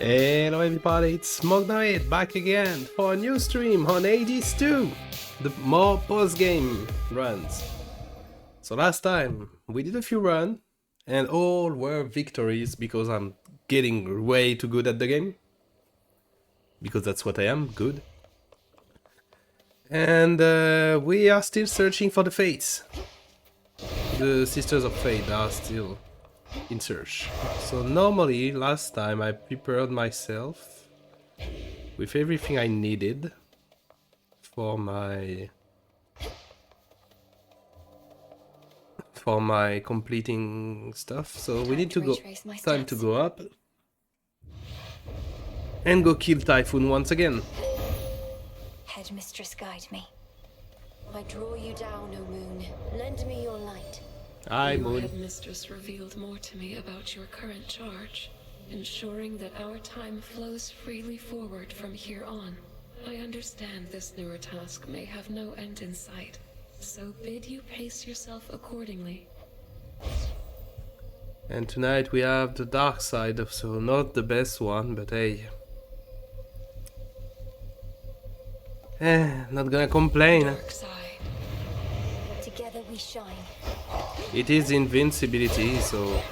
Hello everybody, it's Mognoid back again for a new stream on Hades 2, the more post-game runs. So last time we did a few runs and all were victories because I'm getting way too good at the game. Because that's what I am, good. And we are still searching for the Fates. The Sisters of Fate are still in search. So normally, last time I prepared myself with everything I needed for my completing stuff. So we need to go. Time to go up and go kill Typhoon once again. Headmistress, guide me. I draw you down, O moon. Lend me your light. Your Moon. Headmistress revealed more to me about your current charge, ensuring that our time flows freely forward from here on. I understand this newer task may have no end in sight, so bid you pace yourself accordingly. And tonight we have the dark side, so not the best one, but hey. Not gonna complain. Dark side. Together we shine. It is invincibility, so...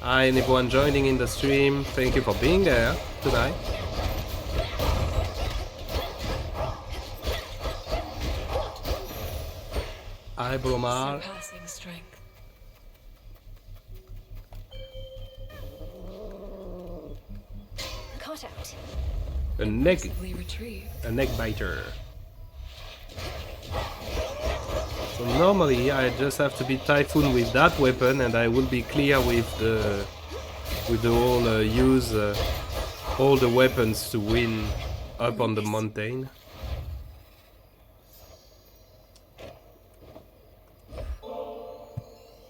Hi, and everyone joining in the stream, thank you for being there tonight. Hi, Bromar. Surpassing strength. Cut out. A neck biter. So normally I just have to beat Typhoon with that weapon, and I will be clear with the whole use all the weapons to win up on the mountain.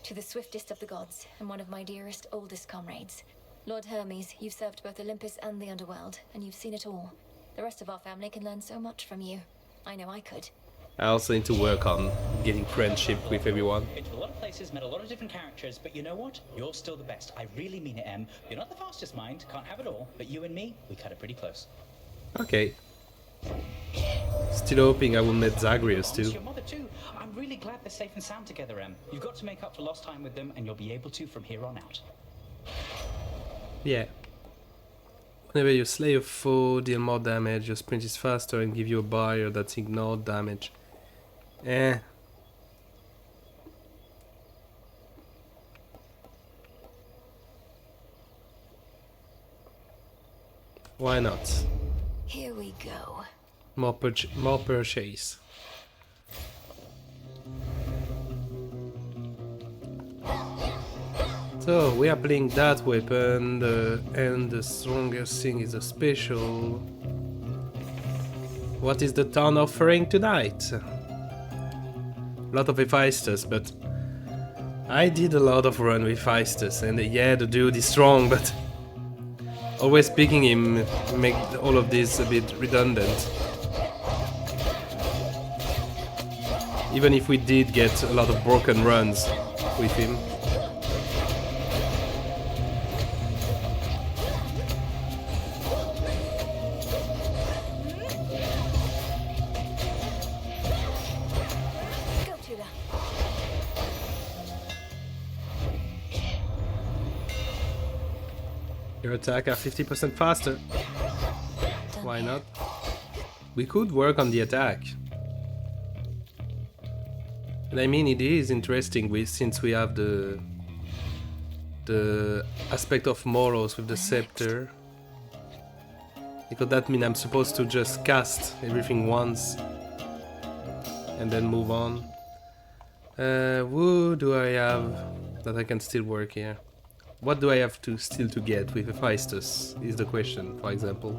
To the swiftest of the gods, and one of my dearest, oldest comrades. Lord Hermes, you've served both Olympus and the underworld, and you've seen it all. The rest of our family can learn so much from you. I know I could. I also need to work on getting friendship with everyone. Been to a lot of places, met a lot of different characters, but you know what? You're still the best. I really mean it, Em. You're not the fastest mind, can't have it all, but you and me, we cut it pretty close. Okay. Still hoping I will meet Zagreus too. Your mother too. I'm really glad they're safe and sound together, Em. You've got to make up for lost time with them, and you'll be able to from here on out. Yeah. Whenever you slay a foe, deal more damage, your sprint is faster and give you a barrier that's ignored damage. Why not? Here we go. More purchase. So we are playing that weapon, and the strongest thing is a special. What is the town offering tonight? A lot of Hephaestus, but I did a lot of run with Hephaestus, and yeah, the dude is strong, but always picking him make all of this a bit redundant. Even if we did get a lot of broken runs with him. Your attack are 50% faster. Why not? We could work on the attack. And I mean, it is interesting since we have the aspect of Moros with the scepter. Because that means I'm supposed to just cast everything once and then move on. Who do I have that I can still work here? What do I have to still to get with Hephaestus is the question, for example.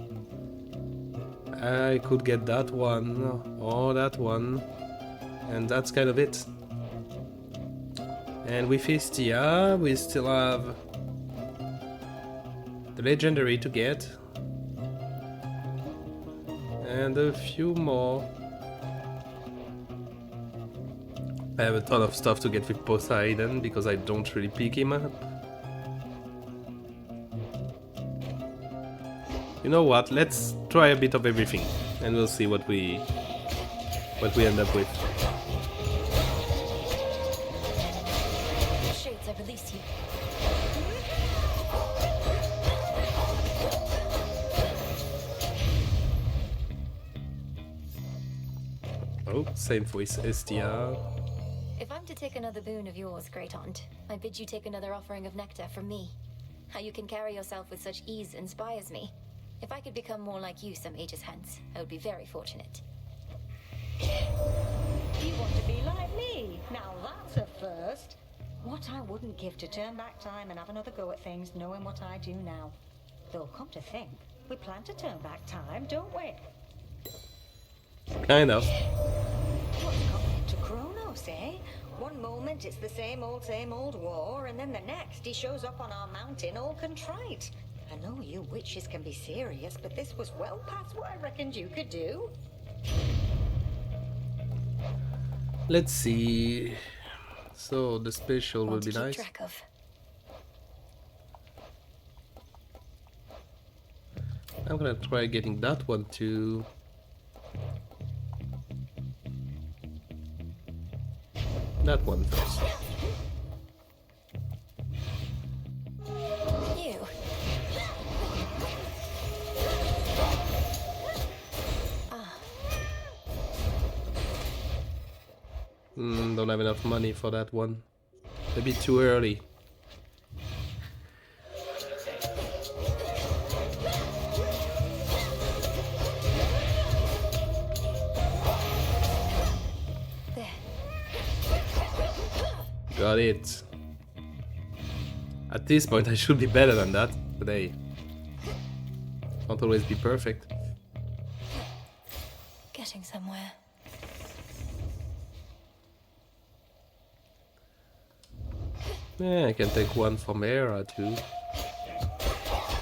I could get that one, or that one, and that's kind of it. And with Istia, we still have the legendary to get, and a few more. I have a ton of stuff to get with Poseidon because I don't really pick him up. You know what? Let's try a bit of everything, and we'll see what we end up with. Shades, I release you. Oh, same voice, SDR. If I'm to take another boon of yours, Great Aunt, I bid you take another offering of nectar from me. How you can carry yourself with such ease inspires me. If I could become more like you some ages hence, I would be very fortunate. You want to be like me? Now that's a first. What I wouldn't give to turn back time and have another go at things knowing what I do now. Though come to think, we plan to turn back time, don't we? Kind of. What's coming to Kronos, eh? One moment it's the same old war, and then the next he shows up on our mountain all contrite. I know you witches can be serious, but this was well past what I reckoned you could do. Let's see. So the special will One to be keep nice. track of. I'm gonna try getting that one too. That one first. You. Don't have enough money for that one. A bit too early. There. Got it. At this point I should be better than that, but hey. Can't always be perfect. Getting somewhere. Yeah, I can take one from Era too.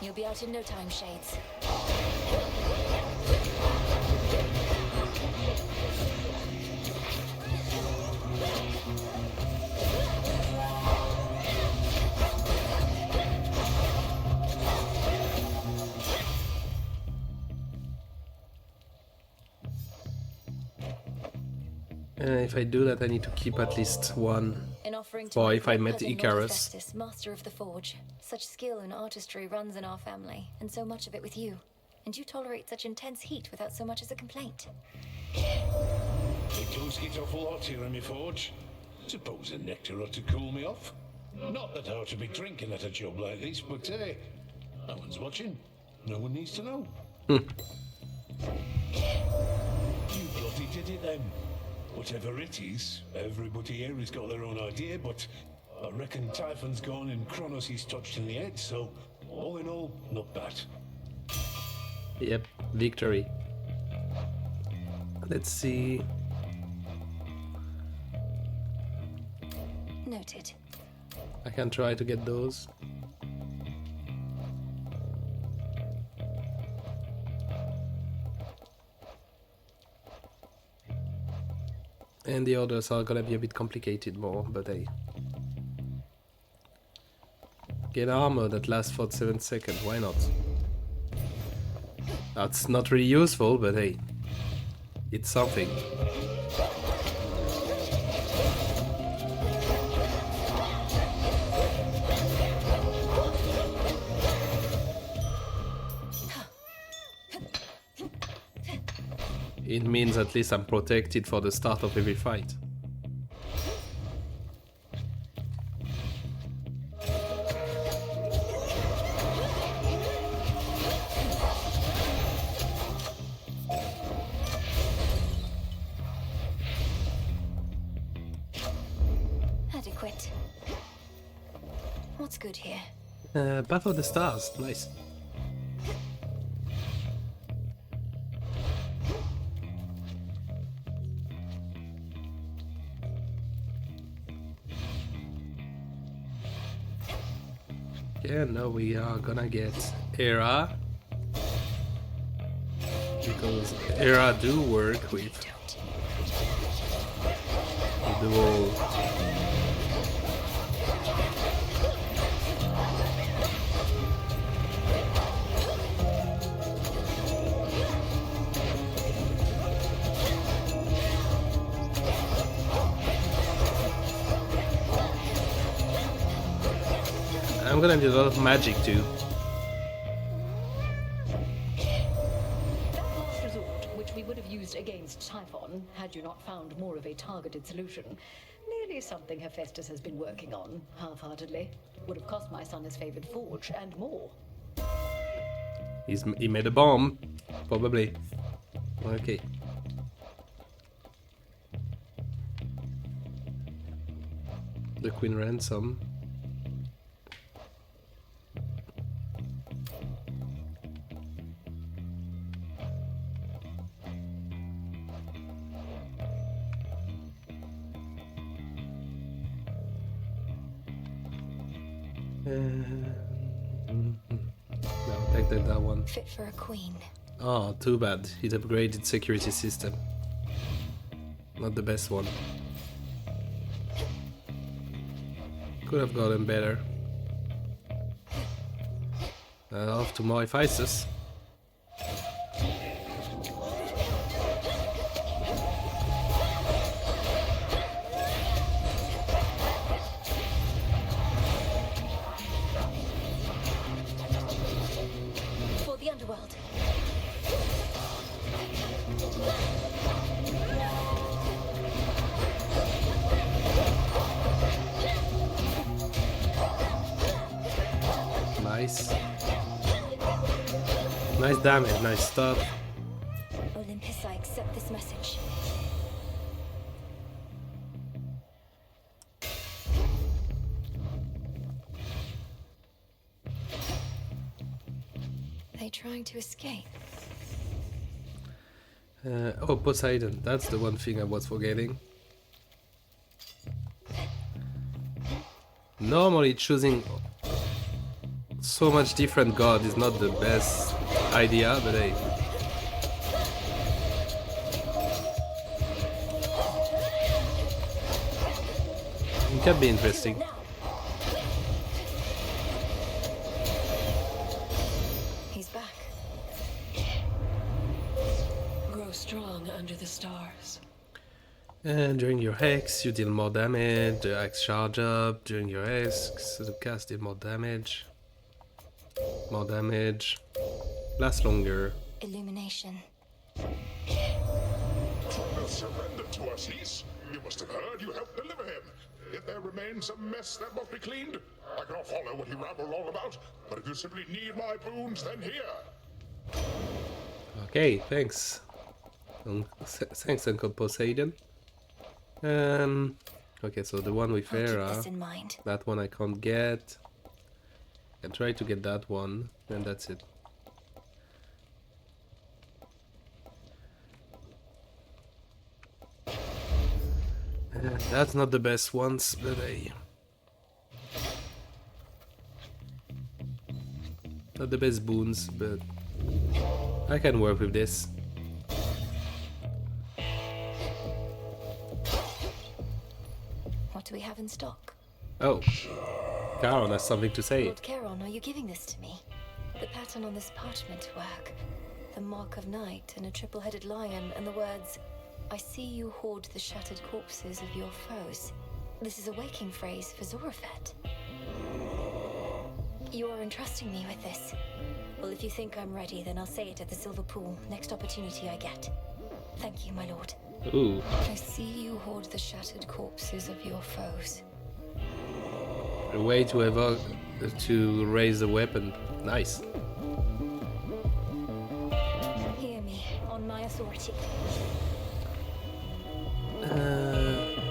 You'll be out in no time, Shades. If I do that, I need to keep at least one. In offering to Or my if I great met cousin, Lord Icarus. Festus, master of the forge. Such skill and artistry runs in our family, and so much of it with you. And you tolerate such intense heat without so much as a complaint. It does get awful hot here in my forge. Suppose a nectar ought to cool me off. Not that I ought to be drinking at a job like this, but no one's watching. No one needs to know. You bloody did it then. Whatever it is, everybody here has got their own idea, but I reckon Typhon's gone and Kronos is touched in the head, so all in all, not bad. Yep, victory. Let's see. Noted. I can try to get those. And the others are gonna be a bit complicated more, but hey. Get armor that lasts for 7 seconds, why not? That's not really useful, but hey. It's something. It means at least I'm protected for the start of every fight. Adequate. What's good here? Path of the Stars, nice. Yeah, now we are gonna get Era. Because Era do work with the whole gonna need a lot of magic too. That last resort, which we would have used against Typhon, had you not found more of a targeted solution, nearly something Hephaestus has been working on, half-heartedly. Would have cost my son his favored forge, and more. He made a bomb, probably. Okay. The Queen Ransom. No, take that one. Fit for a queen. Oh, too bad. It upgraded security system. Not the best one. Could have gotten better. Off to more Hephaestus. For the underworld. Nice. Nice damage, nice stuff. Olympus, I accept this message. They trying to escape? Oh, Poseidon. That's the one thing I was forgetting. Normally choosing so much different god is not the best idea, but hey. It can be interesting. He's back. Grow strong under the stars. And during your hex, you deal more damage. The axe charge up. During your hex, the cast did more damage. More damage. Lasts longer. Illumination. Kronos surrendered to us, Lys. You must have heard you helped deliver him. If there remains a mess that must be cleaned, I cannot follow what you ramble on about, but if you simply need my boons, then here. Okay, thanks. Thanks, Uncle Poseidon. Okay, so the one with I'll keep Hera, this in mind. that one I can't get. I try to get that one, and that's it. That's not the best ones, but hey. Not the best boons, but I can work with this. What do we have in stock? Oh, Charon has something to say. Lord Charon, are you giving this to me? The pattern on this parchment work. The mark of night and a triple-headed lion and the words, I see you hoard the shattered corpses of your foes. This is a waking phrase for Zorafet. You are entrusting me with this. Well, if you think I'm ready, then I'll say it at the Silver Pool, next opportunity I get. Thank you, my lord. Ooh, I see you hoard the shattered corpses of your foes. a way to evoke, to raise the weapon. Nice. Hear me, on my authority.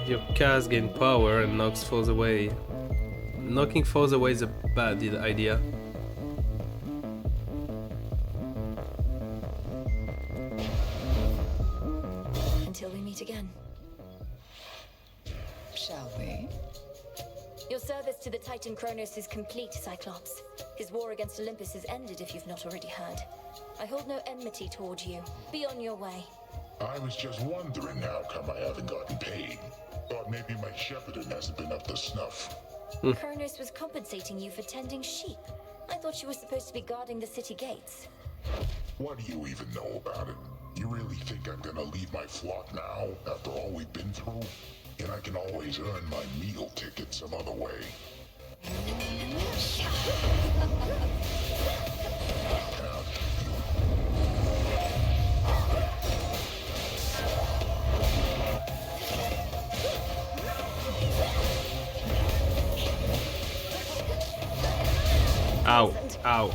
Your cast gain power and knocks foes away. Knocking foes away is a bad idea. Until we meet again. Shall we? Your service to the Titan Kronos is complete, Cyclops. His war against Olympus is ended, if you've not already heard. I hold no enmity toward you. Be on your way. I was just wondering how come I haven't gotten paid. Thought maybe my shepherding hasn't been up to snuff. Kronos was compensating you for tending sheep. I thought you were supposed to be guarding the city gates. What do you even know about it? You really think I'm gonna leave my flock now, after all we've been through? And I can always earn my meal ticket some other way. Ow, ow.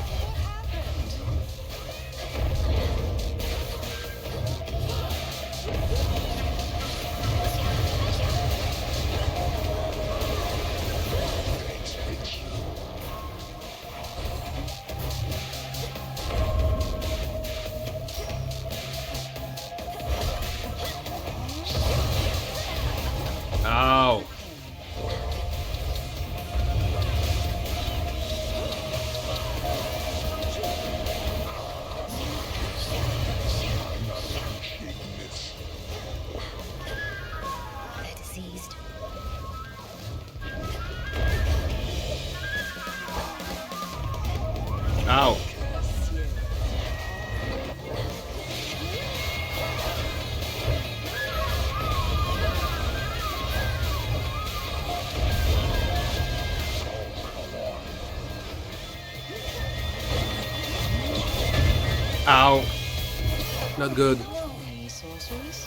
Ow. They're diseased. Ow. Ow. Not good. Any sorceries?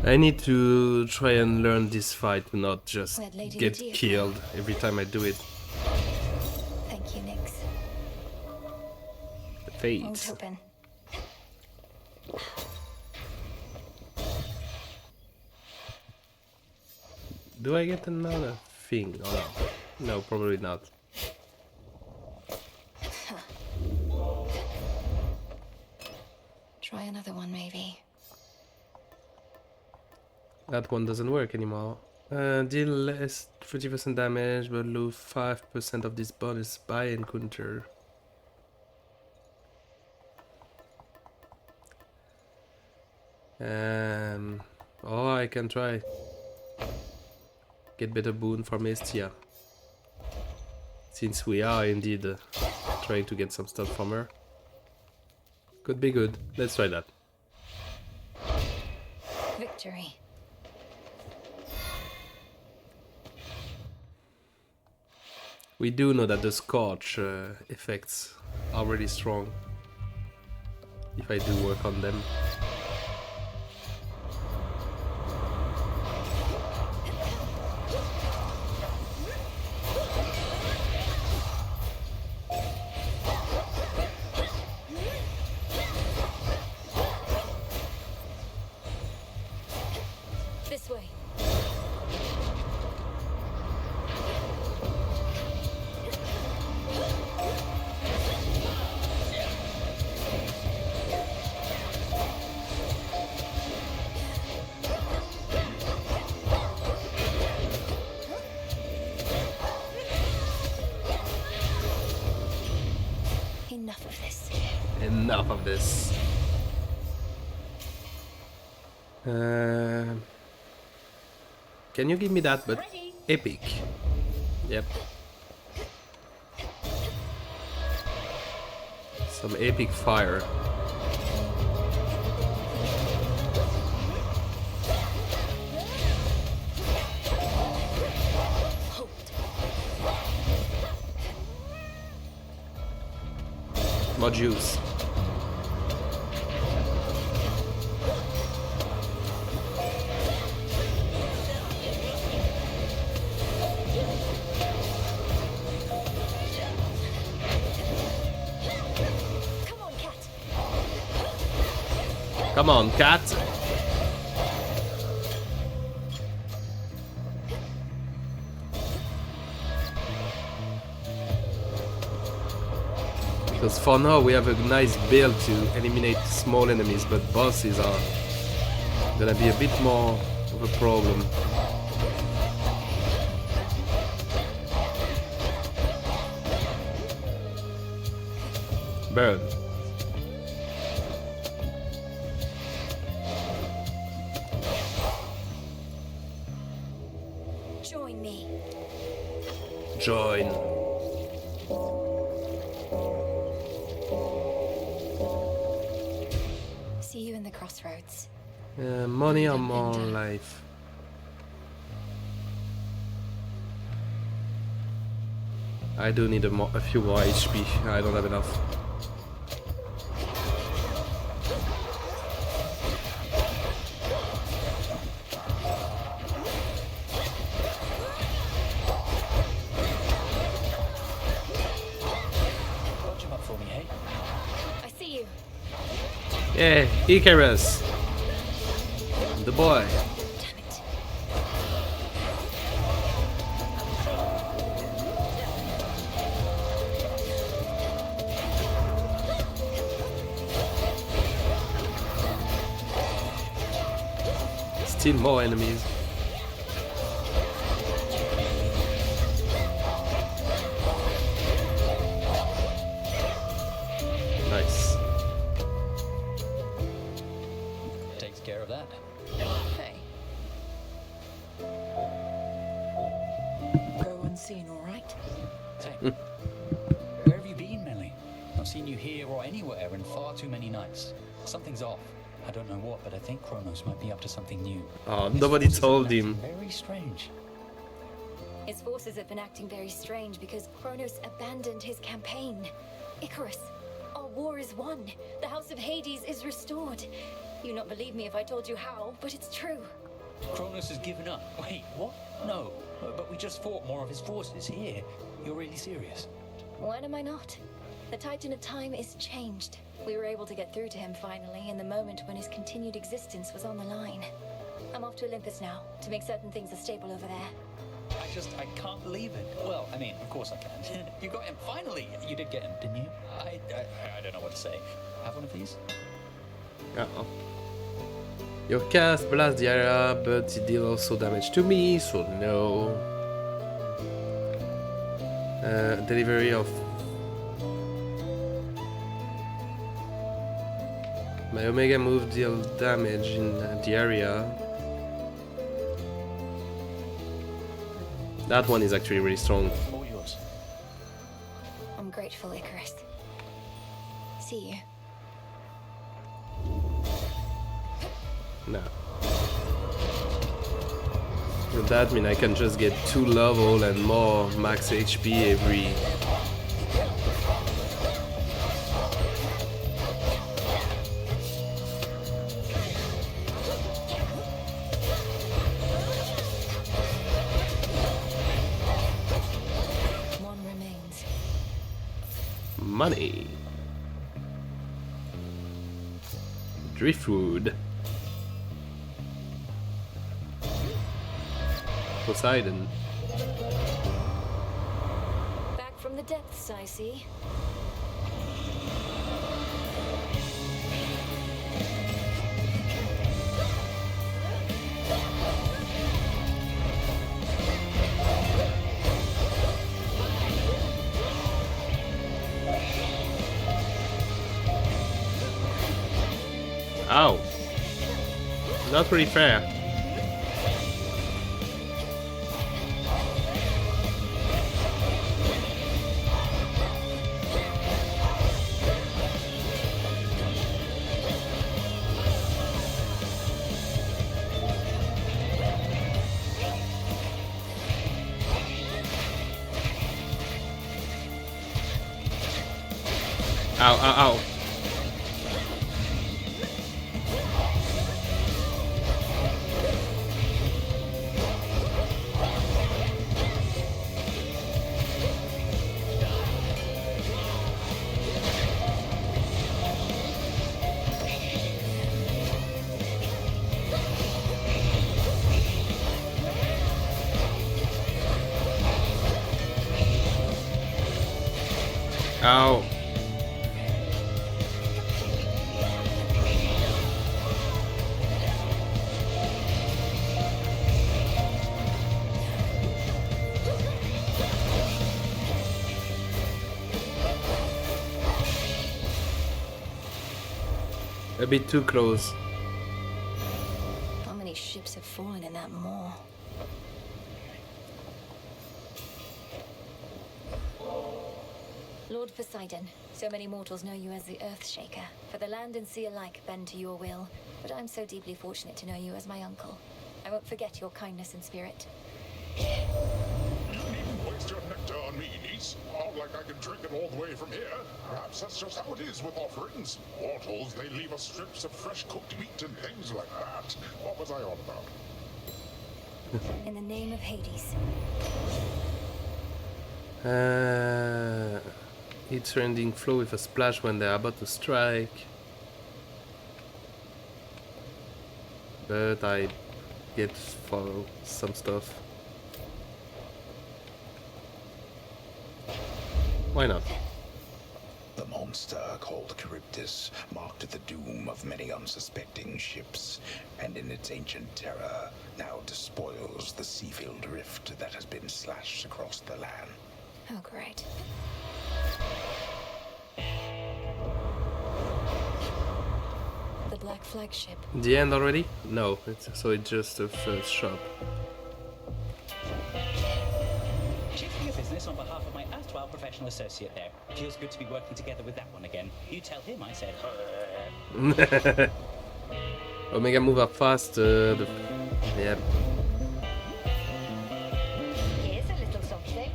I need to try and learn this fight to not just Where'd Lady get Lydia killed every time I do it. Thank you, Nix. The Won't fates. open. Do I get another thing? Oh no. No, probably not. Try another one, maybe. That one doesn't work anymore. Deal less 30% damage, but lose 5% of this bonus by encounter. Oh, I can try. Get better boon from Estia. Since we are indeed trying to get some stuff from her. Could be good. Let's try that. Victory. We do know that the Scorch effects are really strong. If I do work on them. This way. Enough of this. Enough of this. Can you give me that, but epic? Yep. Some epic fire. More juice. Come on, cat. Because for now we have a nice build to eliminate small enemies, but bosses are gonna be a bit more of a problem. Burn. join. See you in the crossroads. Money or more life? I do need a few more HP. I don't have enough. Watch him up for me, hey? I see you. Yeah, Icarus. The boy. Damn it. Still more enemies. Nice. Takes care of that. Hey. Go unseen, all right? Hey. Where have you been, Melly? Not seen you here or anywhere in far too many nights. Something's off. I don't know what, but I think Kronos might be up to something new. Oh, His nobody forces have told been him. acting very strange. His forces have been acting very strange because Kronos abandoned his campaign. Icarus, our war is won. The House of Hades is restored. You'd not believe me if I told you how, but it's true. Kronos has given up. Wait, what? No, but we just fought more of his forces here. You're really serious? When am I not? The Titan of Time is changed. We were able to get through to him finally in the moment when his continued existence was on the line. I'm off to Olympus now to make certain things are stable over there. I can't believe it. Well, I mean, of course I can. You got him, finally! You did get him, didn't you? I don't know what to say. Have one of these? Uh-oh. Your cast blasts the area, but it deals also damage to me, so no. Delivery of... My Omega move deal damage in the area. That one is actually really strong. All yours. I'm grateful, Icarus. See you. No. With that mean I can just get 2 level and more max HP every... One remains. Money. Driftwood. Poseidon. Back from the depths, I see. Ow. Not really fair. Ow, ow, ow. Ow. A bit too close. How many ships have fallen in that maw? Lord Poseidon, so many mortals know you as the Earthshaker, for the land and sea alike bend to your will, but I'm so deeply fortunate to know you as my uncle. I won't forget your kindness and spirit. You needn't waste your nectar on me, niece. Not like I can drink it all the way from here. Perhaps that's just how it is with offerings. Mortals, they leave us strips of fresh cooked meat and things like that. What was I on about? In the name of Hades. It's trending flow with a splash when they're about to strike. But I get follow some stuff. Why not? The monster called Charybdis marked the doom of many unsuspecting ships, and in its ancient terror now despoils the sea-filled rift that has been slashed across the land. Oh, great. The Black Flagship. The end already? No, so it's just the first shop. Chiefly a business on behalf of my erstwhile professional associate there. Feels good to be working together with that one again. You tell him I said. Omega move up fast. Yeah. Here's a little something.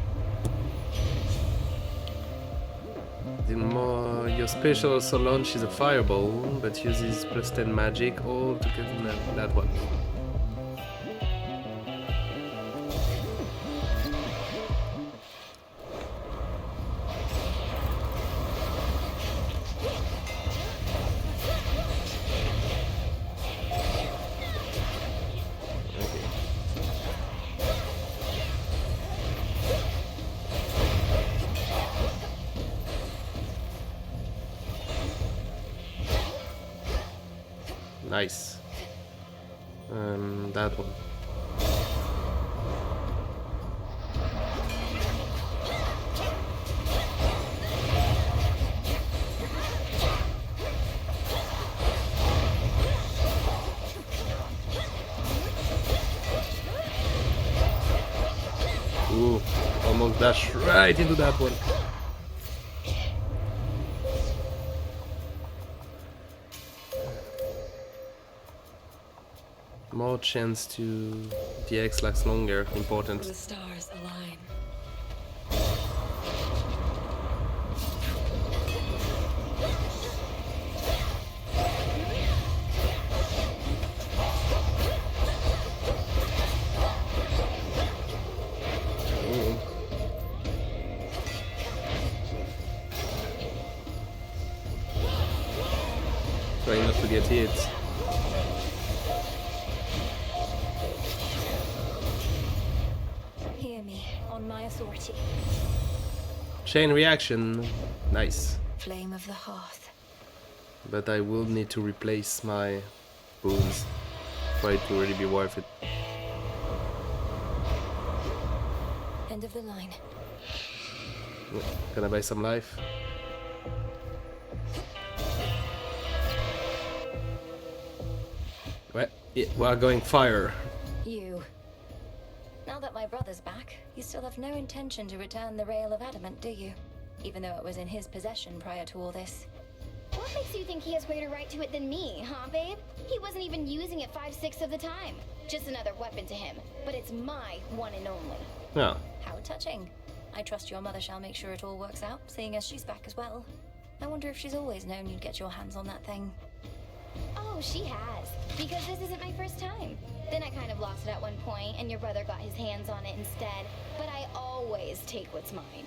Your special also launches a fireball, but uses +10 magic all to get that one. Nice. That one. Ooh, almost dashed right into that one. More chance to DX lasts longer. Important. The stars align. Trying not to get hit. Hear me, on my authority. Chain reaction. Nice. Flame of the hearth. But I will need to replace my boons for it to really be worth it. End of the line. Gonna buy some life. Well, yeah, we are going fire. You. Now that my brother's back, you still have no intention to return the Rail of Adamant, do you? Even though it was in his possession prior to all this. What makes you think he has greater right to it than me, huh, babe? He wasn't even using it 5/6 of the time. Just another weapon to him. But it's my one and only. Yeah. How touching. I trust your mother shall make sure it all works out, seeing as she's back as well. I wonder if she's always known you'd get your hands on that thing. Oh, she has. Because this isn't my first time. Then I kind of lost it at one point, and your brother got his hands on it instead. But I always take what's mine.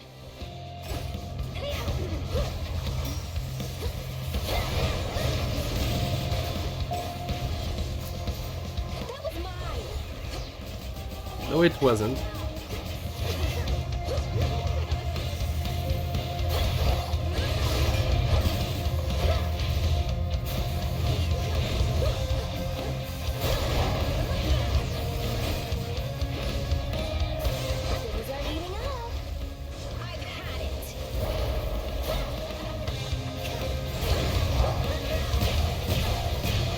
That was mine! No, it wasn't. Things are heating up. I've had it.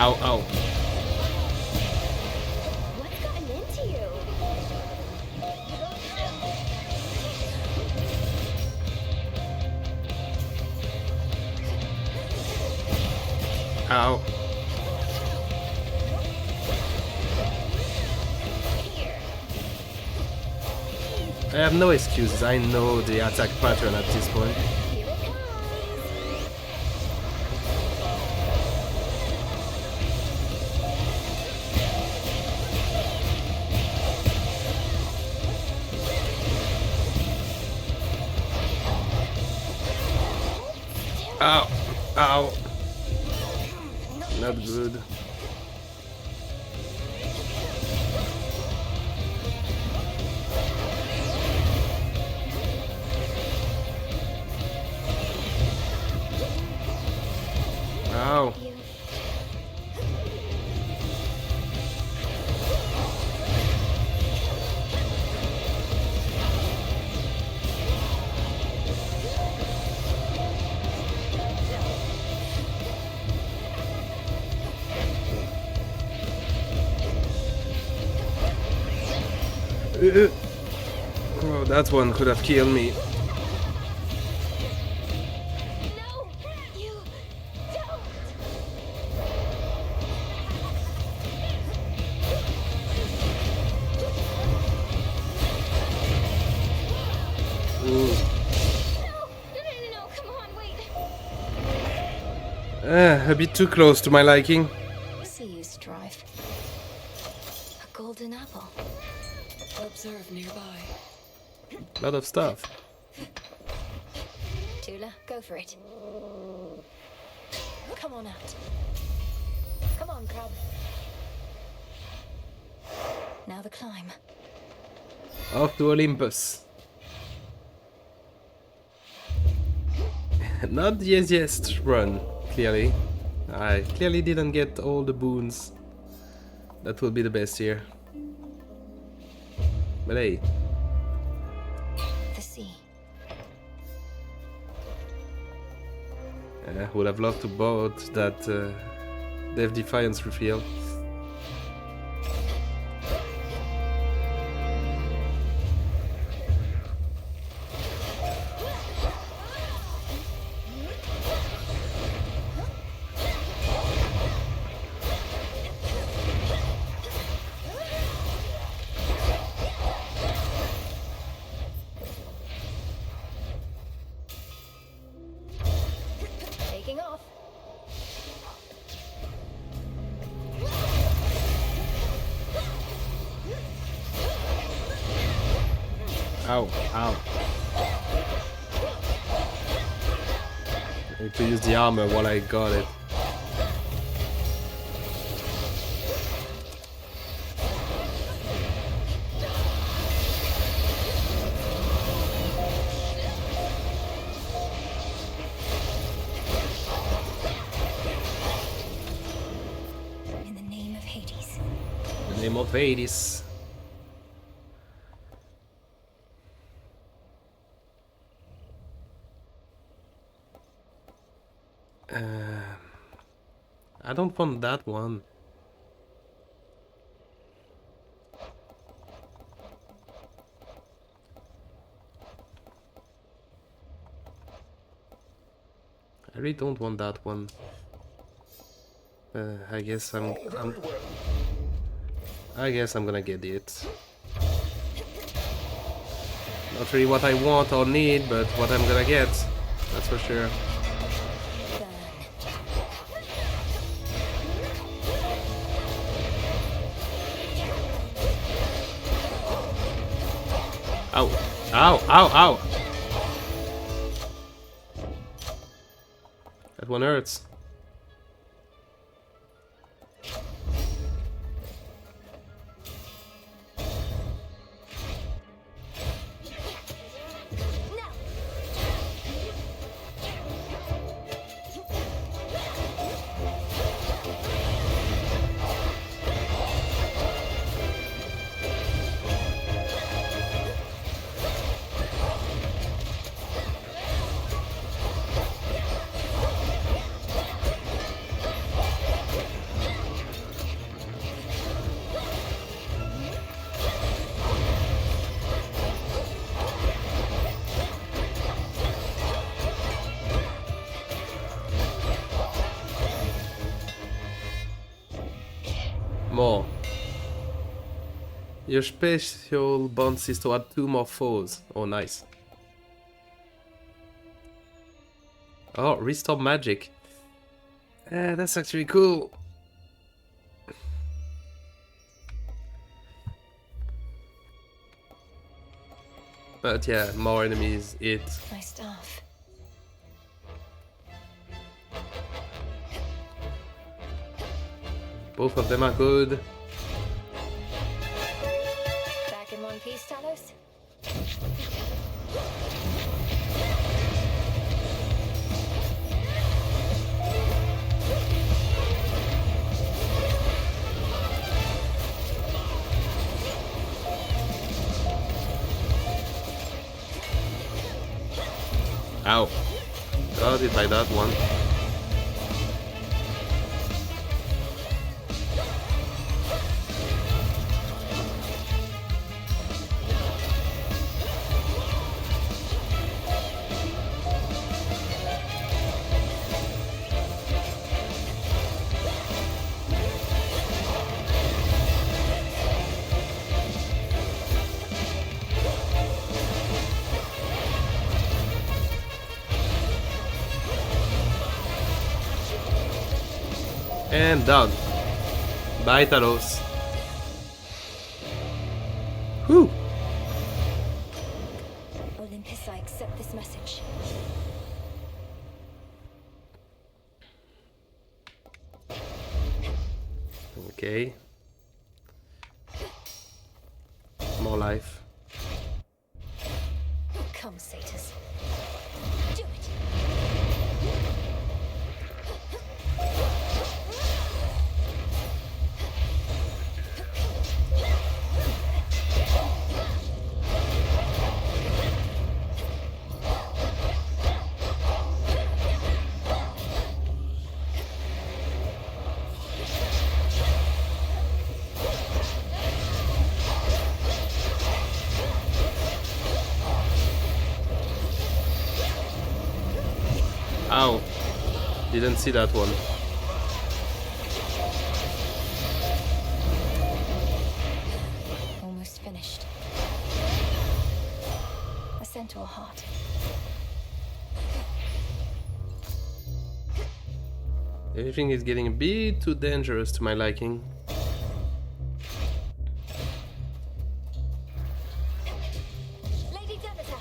Ow, ow. What's gotten into you? Ow. I have no excuses. I know the attack pattern at this point. Ow. Ow. Not good. Ow. Oh, that one could have killed me. No, you don't. Ooh. No, come on, wait. A bit too close to my liking. See you strive. A golden apple. Observe nearby. A lot of stuff. Tula, go for it. Come on out. Come on, crab. Now the climb. Off to Olympus. Not the easiest run, clearly. I clearly didn't get all the boons. That will be the best here. But hey. The sea. Would have loved to bought that Death Defiance reveal. Taking off. Ow, ow. I need to use the armor while I got it. In the name of Hades. The name of Hades. I don't want that one. I really don't want that one. I guess I'm gonna get it. Not really what I want or need, but what I'm gonna get. That's for sure. Ow! Ow! Ow! Ow! That one hurts. More. Your special bonus is to add 2 more foes. Oh, nice. Oh, restore magic. That's actually cool. But yeah, more enemies, it. My staff. Both of them are good. Back in one piece, Talos? Ow. Got it by that one. And done. Bye, Talos. Whew. Olympus, I accept this message. Okay. More life. Come, Satyrs. Do it. Ow. Didn't see that one. Almost finished. A centaur heart. Everything is getting a bit too dangerous to my liking. Lady Demeter.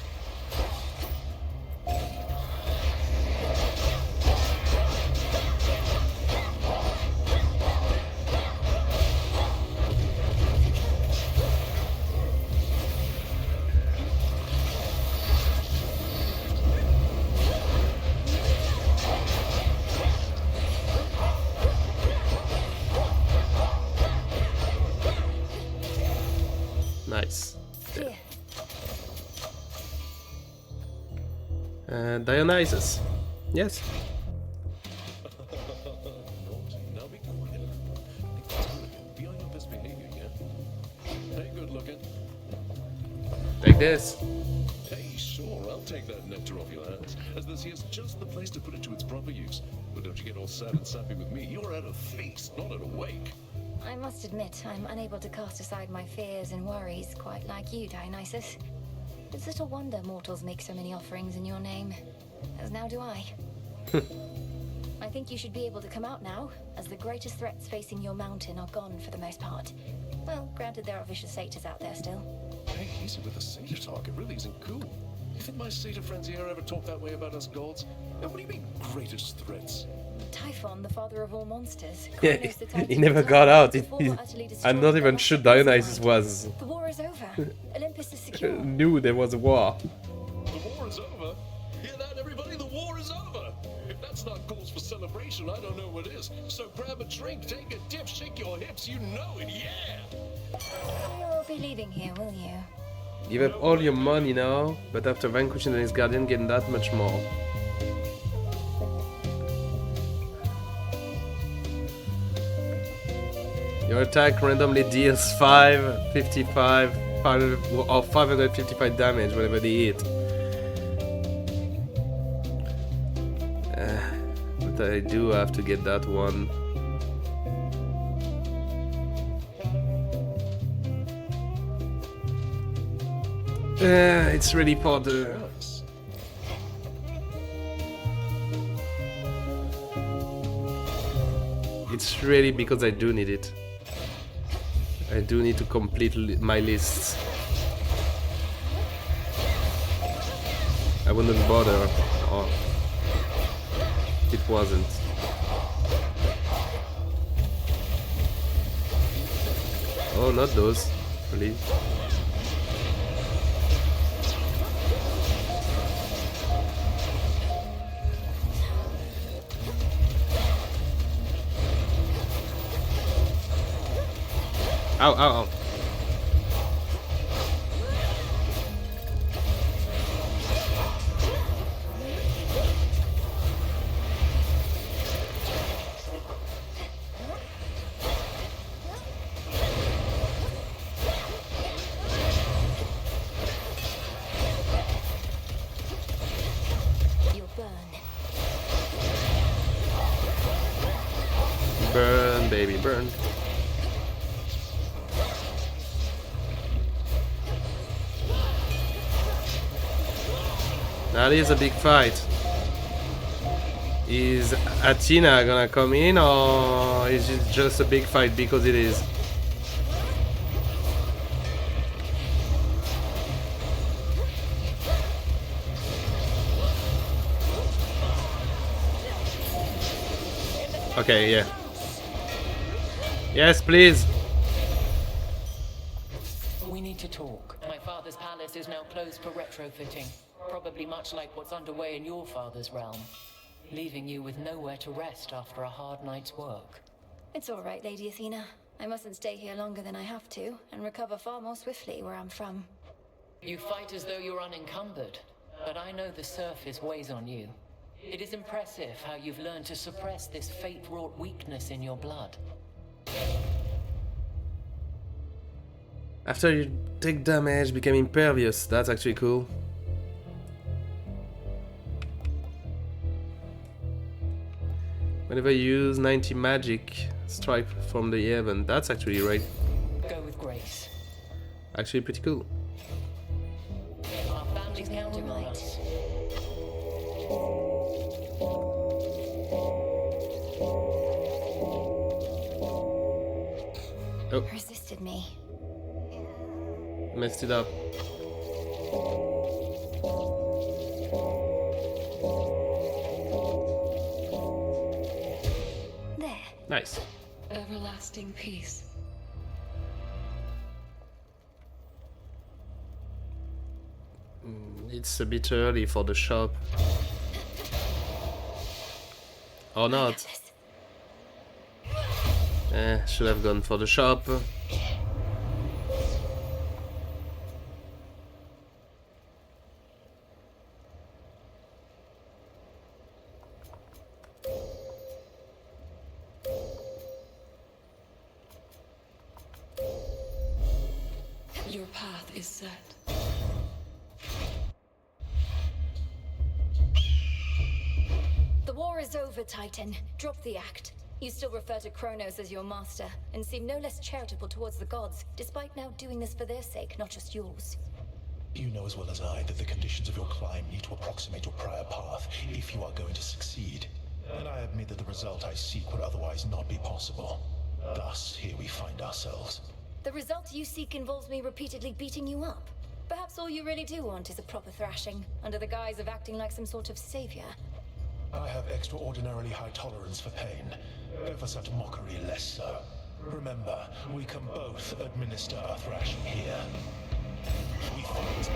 Nice. Here. Dionysus. Yes. Now be quiet. Be on your best behavior, yeah? Hey, good looking. Take this. Hey, sure, I'll take that nectar off your hands, as this here's just the place to put it to its proper use. But don't you get all sad and sappy with me. You're at a feast, not at a wake. I must admit, I'm unable to cast aside my fears and worries, quite like you, Dionysus. It's little wonder mortals make so many offerings in your name, as now do I. I think you should be able to come out now, as the greatest threats facing your mountain are gone for the most part. Well, granted there are vicious satyrs out there still. Hey, easy with the satyr talk. It really isn't cool. You think my satyr friends here ever talk that way about us gods? Now, what do you mean, greatest threats? Typhon, the father of all monsters. Yeah, Kronos, the titan he of never the got time, out. before utterly I'm destroying not the even last sure of his Dionysus kind. was The war is over. Olympus is secure. knew there was a war. The war is over? Hear that, everybody? The war is over! If that's not cause for celebration, I don't know what is. So grab a drink, take a dip, shake your hips, you know it, yeah! You'll be leaving here, will you? Give up all your money now, but after vanquishing his guardian, getting that much more. Your attack randomly deals 5, 55, 500, or 555 damage whenever they hit. But I do have to get that one. It's ready for the... It's ready because I do need it. I do need to complete my lists. I wouldn't bother if it wasn't. Oh, not those, please. Ow, ow, ow. You'll burn. Burn, baby, burn. That is a big fight. Is Athena gonna come in, or is it just a big fight because it is? Okay, yeah. Yes, please. We need to talk. My father's palace is now closed for retrofitting. Probably much like what's underway in your father's realm. Leaving you with nowhere to rest after a hard night's work. It's all right, Lady Athena. I mustn't stay here longer than I have to, and recover far more swiftly where I'm from. You fight as though you're unencumbered, but I know the surface weighs on you. It is impressive how you've learned to suppress this fate-wrought weakness in your blood. After you take damage, become impervious. That's actually cool. Whenever you use 90 magic, strike from the heaven. That's actually right. Go with grace. Actually pretty cool. Our family's counting on us. Oh, Resisted me. messed it up. There. Nice. Everlasting peace. It's a bit early for the shop. Or not. Should have gone for the shop. Your path is set. The war is over, Titan. Drop the act. You still refer to Kronos as your master, and seem no less charitable towards the gods, despite now doing this for their sake, not just yours. You know as well as I that the conditions of your climb need to approximate your prior path if you are going to succeed. And I admit that the result I seek would otherwise not be possible. Thus, here we find ourselves. The result you seek involves me repeatedly beating you up. Perhaps all you really do want is a proper thrashing, under the guise of acting like some sort of savior. I have extraordinarily high tolerance for pain. Ever such mockery less so. Remember, we can both administer a thrashing here. We fight.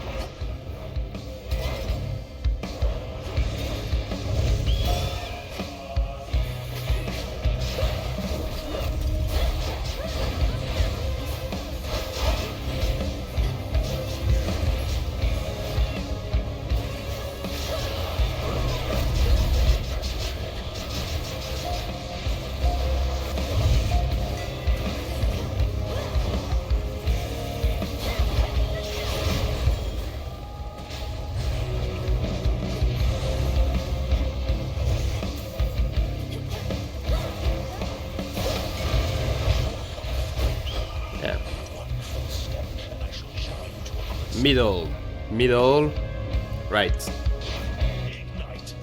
Middle. Middle. Right. Ignite.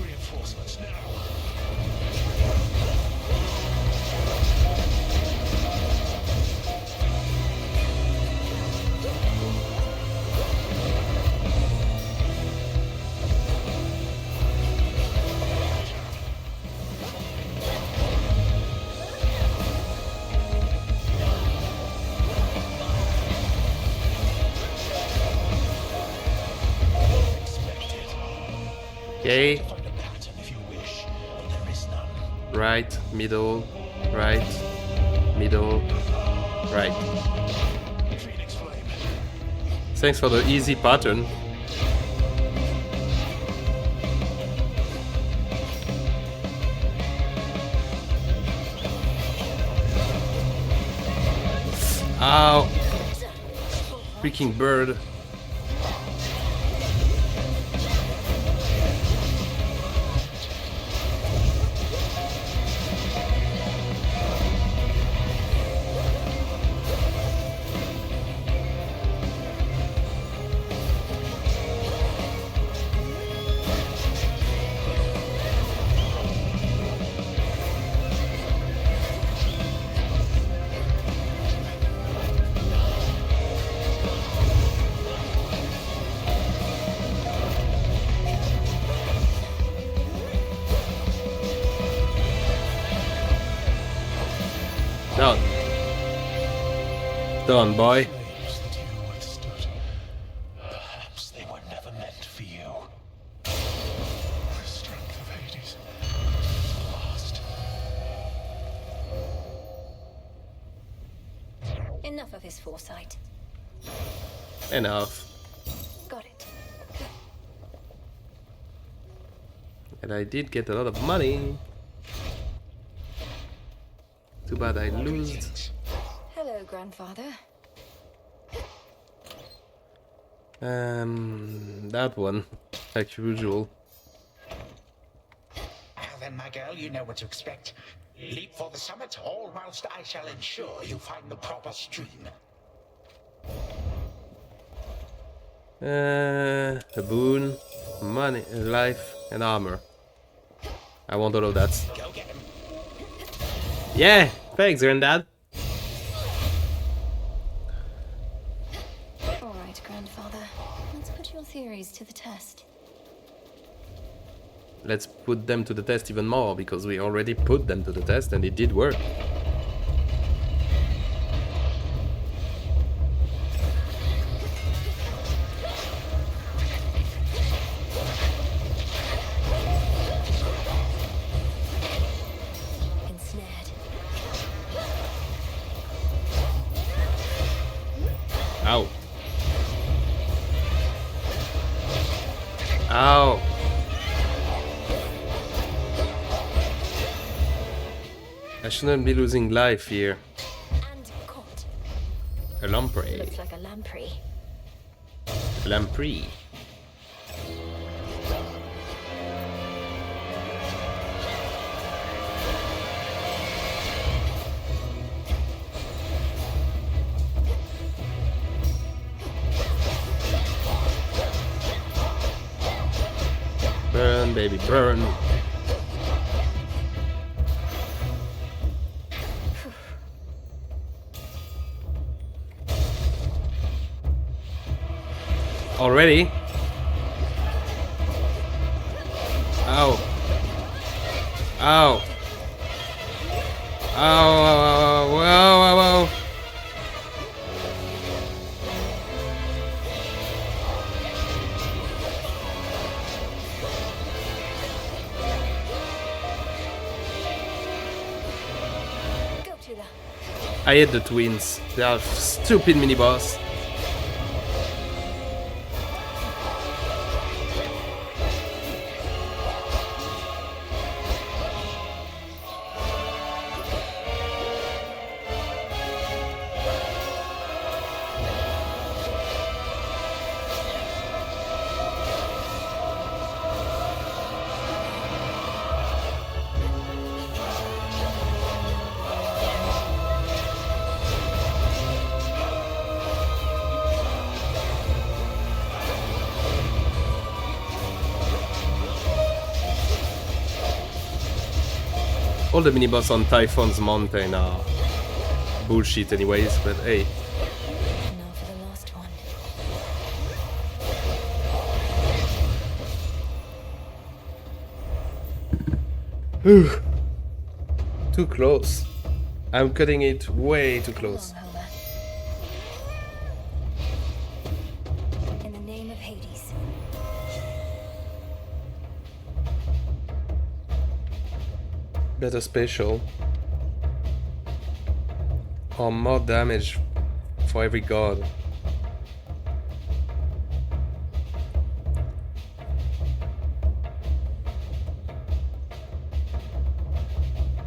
Reinforcements now. Okay. Find a pattern if you wish, but there is none. Right. Middle. Right. Middle. Right. Phoenix Flame. Thanks for the easy pattern. Ow! Freaking bird. Done. Done, boy. Flames that you withstood. Perhaps they were never meant for you. The strength of Hades. Lost. Enough of his foresight. Enough. Got it. And I did get a lot of money. Too bad I lost. Hello, grandfather. That one, like usual. Then, my girl, you know what to expect. Leap for the summit, all whilst I shall ensure you find the proper stream. A boon, money, life, and armor. I want all of that. Go get him. Yeah, thanks, Granddad. All right, grandfather. Let's put your theories to the test. Let's put them to the test even more, because we already put them to the test and it did work. Ensnared. Ow. Ow. I shouldn't be losing life here. And caught. A lamprey. Looks like a lamprey. Lamprey. Burn, baby, burn. Already? Ow. Ow. Ow, ow, ow, ow, ow, ow. I hate the twins. They are stupid mini boss. All the mini-boss on Typhon's Mountain are bullshit anyways, but hey. Now for the last one. Too close. I'm cutting it way too close. In the name of Hades. Better special. Or more damage for every god.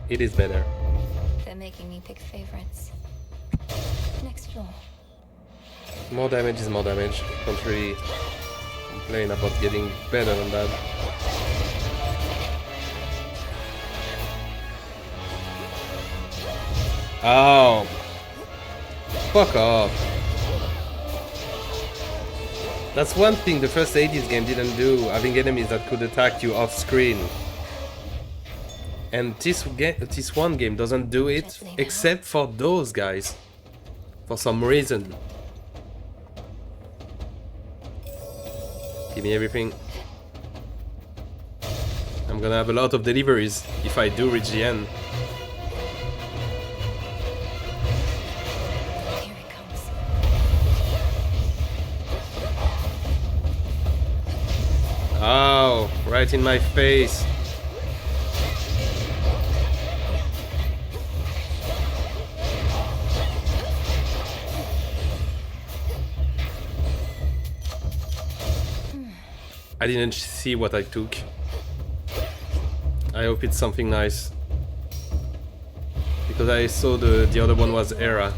It is better. They're making me pick favorites. Next floor. More damage is more damage. Can't really complain about getting better than that. Oh. Fuck off. That's one thing the first Hades game didn't do, having enemies that could attack you off screen. And this one game doesn't do it, except for those guys. For some reason. Give me everything. I'm gonna have a lot of deliveries if I do reach the end. Here it comes. Oh, right in my face. I didn't see what I took. I hope it's something nice. Because I saw the other one was Era.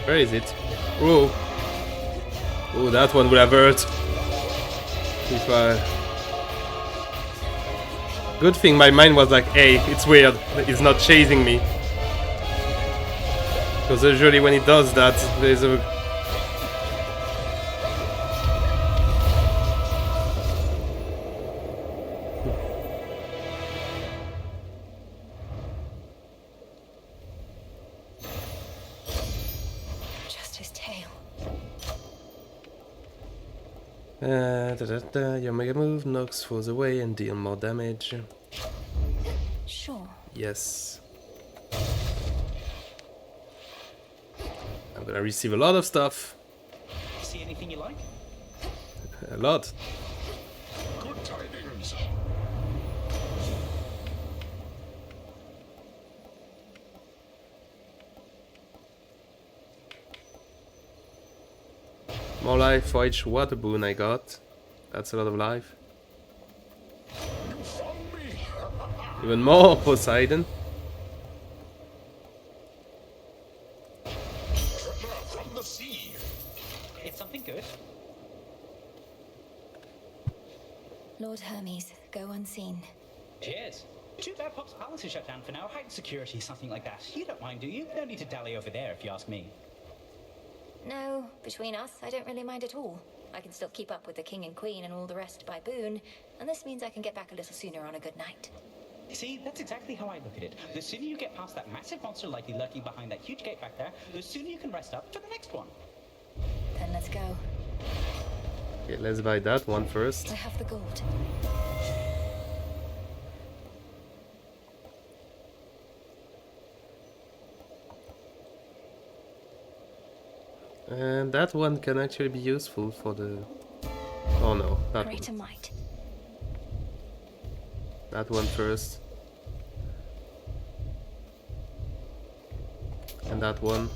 Where is it? Oh. Oh, that one would have hurt. If Good thing my mind was like, hey, it's weird. It's not chasing me. Because usually when it does that, there's a... Your mega move knocks foes away and deal more damage. Sure. Yes. I'm gonna receive a lot of stuff. See anything you like? A lot. Good tidings. More life for each water boon I got. That's a lot of life. You found me. Even more Poseidon. Treasure from the sea. It's something good. Lord Hermes, go unseen. Cheers. Too bad Pop's Palace is shut down for now. Heightened security, something like that. You don't mind, do you? No need to dally over there if you ask me. No, between us, I don't really mind at all. I can still keep up with the king and queen and all the rest by boon, and this means I can get back a little sooner on a good night. See, that's exactly how I look at it. The sooner you get past that massive monster likely lurking behind that huge gate back there, the sooner you can rest up for the next one. Then let's go. Okay, let's buy that one first. I have the gold. And that one can actually be useful for the... Oh no, that one. Greater might. That one first. And that one.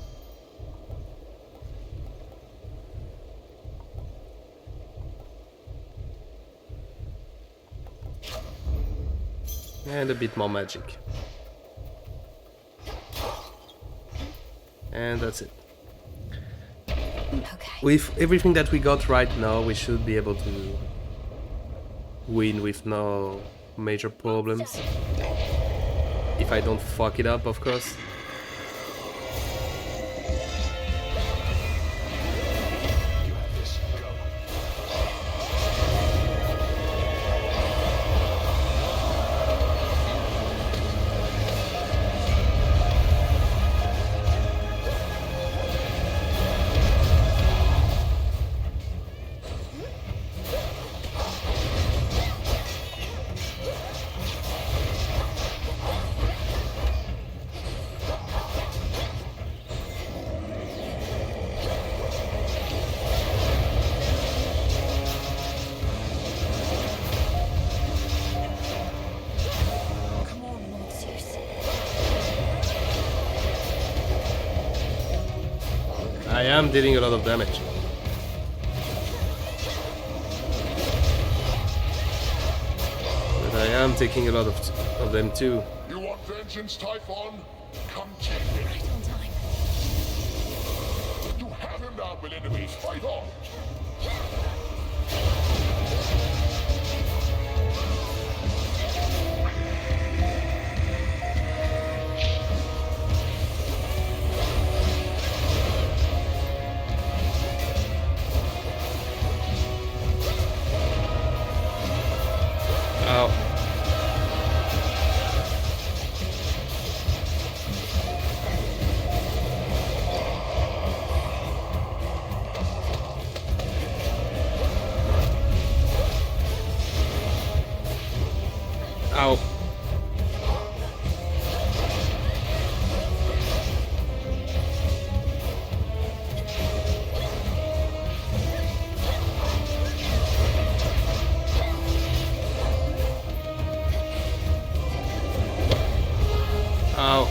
And a bit more magic. And that's it. Okay. With everything that we got right now, we should be able to win with no major problems. If I don't fuck it up, of course. I am dealing a lot of damage. But I am taking a lot of them too. You want vengeance, Typhon? Come take it. Right on time. You have him now, my enemies. Fight on. Ow. Ow. Ow.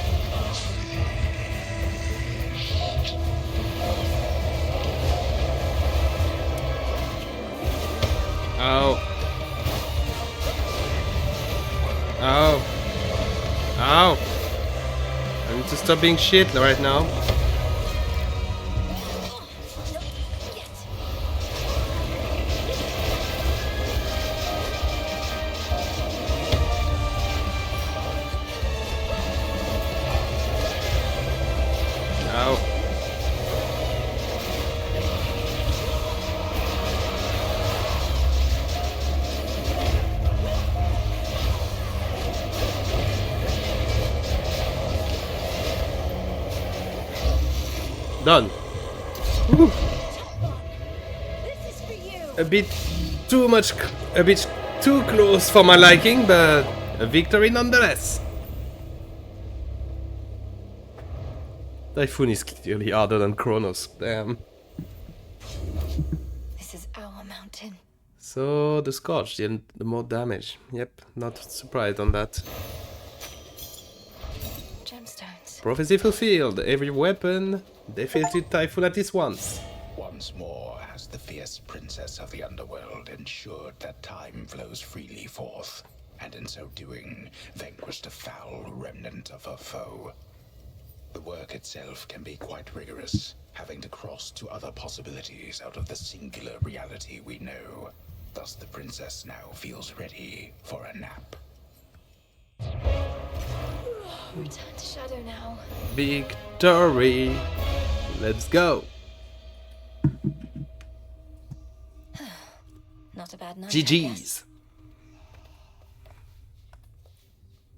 Ow. Ow. Ow. I need to stop being shit right now. Ow. Done. Woo. A bit too much, a bit too close for my liking, but a victory nonetheless. Typhoon is clearly harder than Kronos, damn. This is our mountain. So the Scorch did the more damage. Yep, not surprised on that. Gemstones. Prophecy fulfilled. Every weapon defeated Typhoon at least once. Once more has the fierce princess of the underworld ensured that time flows freely forth, and in so doing, vanquished a foul remnant of her foe. The work itself can be quite rigorous, having to cross to other possibilities out of the singular reality we know. Thus the princess now feels ready for a nap. Return to Shadow now. Victory! Let's go! Not a bad night. I guess. GG's!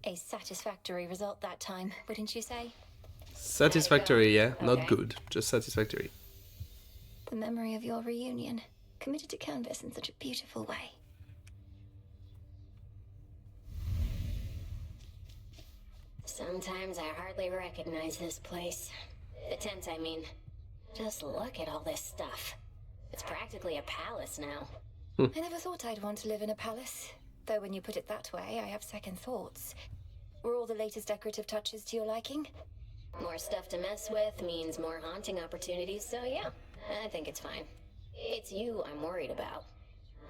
A satisfactory result that time, wouldn't you say? Satisfactory, yeah. Not Okay. good, just satisfactory. The memory of your reunion, committed to canvas in such a beautiful way. Sometimes I hardly recognize this place. The tent, I mean. Just look at all this stuff. It's practically a palace now. I never thought I'd want to live in a palace. Though when you put it that way, I have second thoughts. Were all the latest decorative touches to your liking? More stuff to mess with means more haunting opportunities, so yeah, I think it's fine. It's you I'm worried about.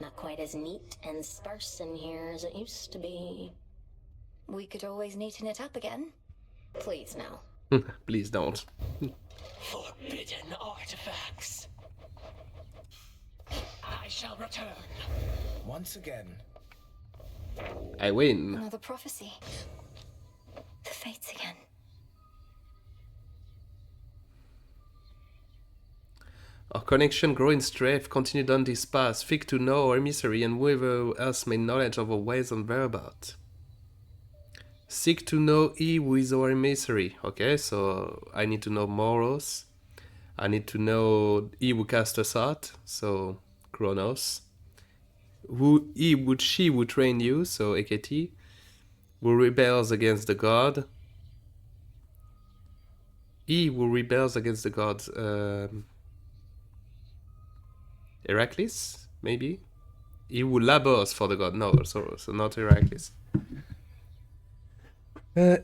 Not quite as neat and sparse in here as it used to be. We could always neaten it up again. Please, no. Please don't. Forbidden artifacts. I shall return. Once again. I win. Another prophecy. The fates again. Our connection grow in strength, continue down this path, seek to know our emissary and whoever else may knowledge of our ways and whereabouts. Seek to know he who is our emissary. Okay, so I need to know Moros. I need to know he who cast us out, so Kronos. Who he would she who train you, so Eketi. Who rebels against the god. He who rebels against the god. Heracles, maybe? He who labors for the god. No, so not Heracles.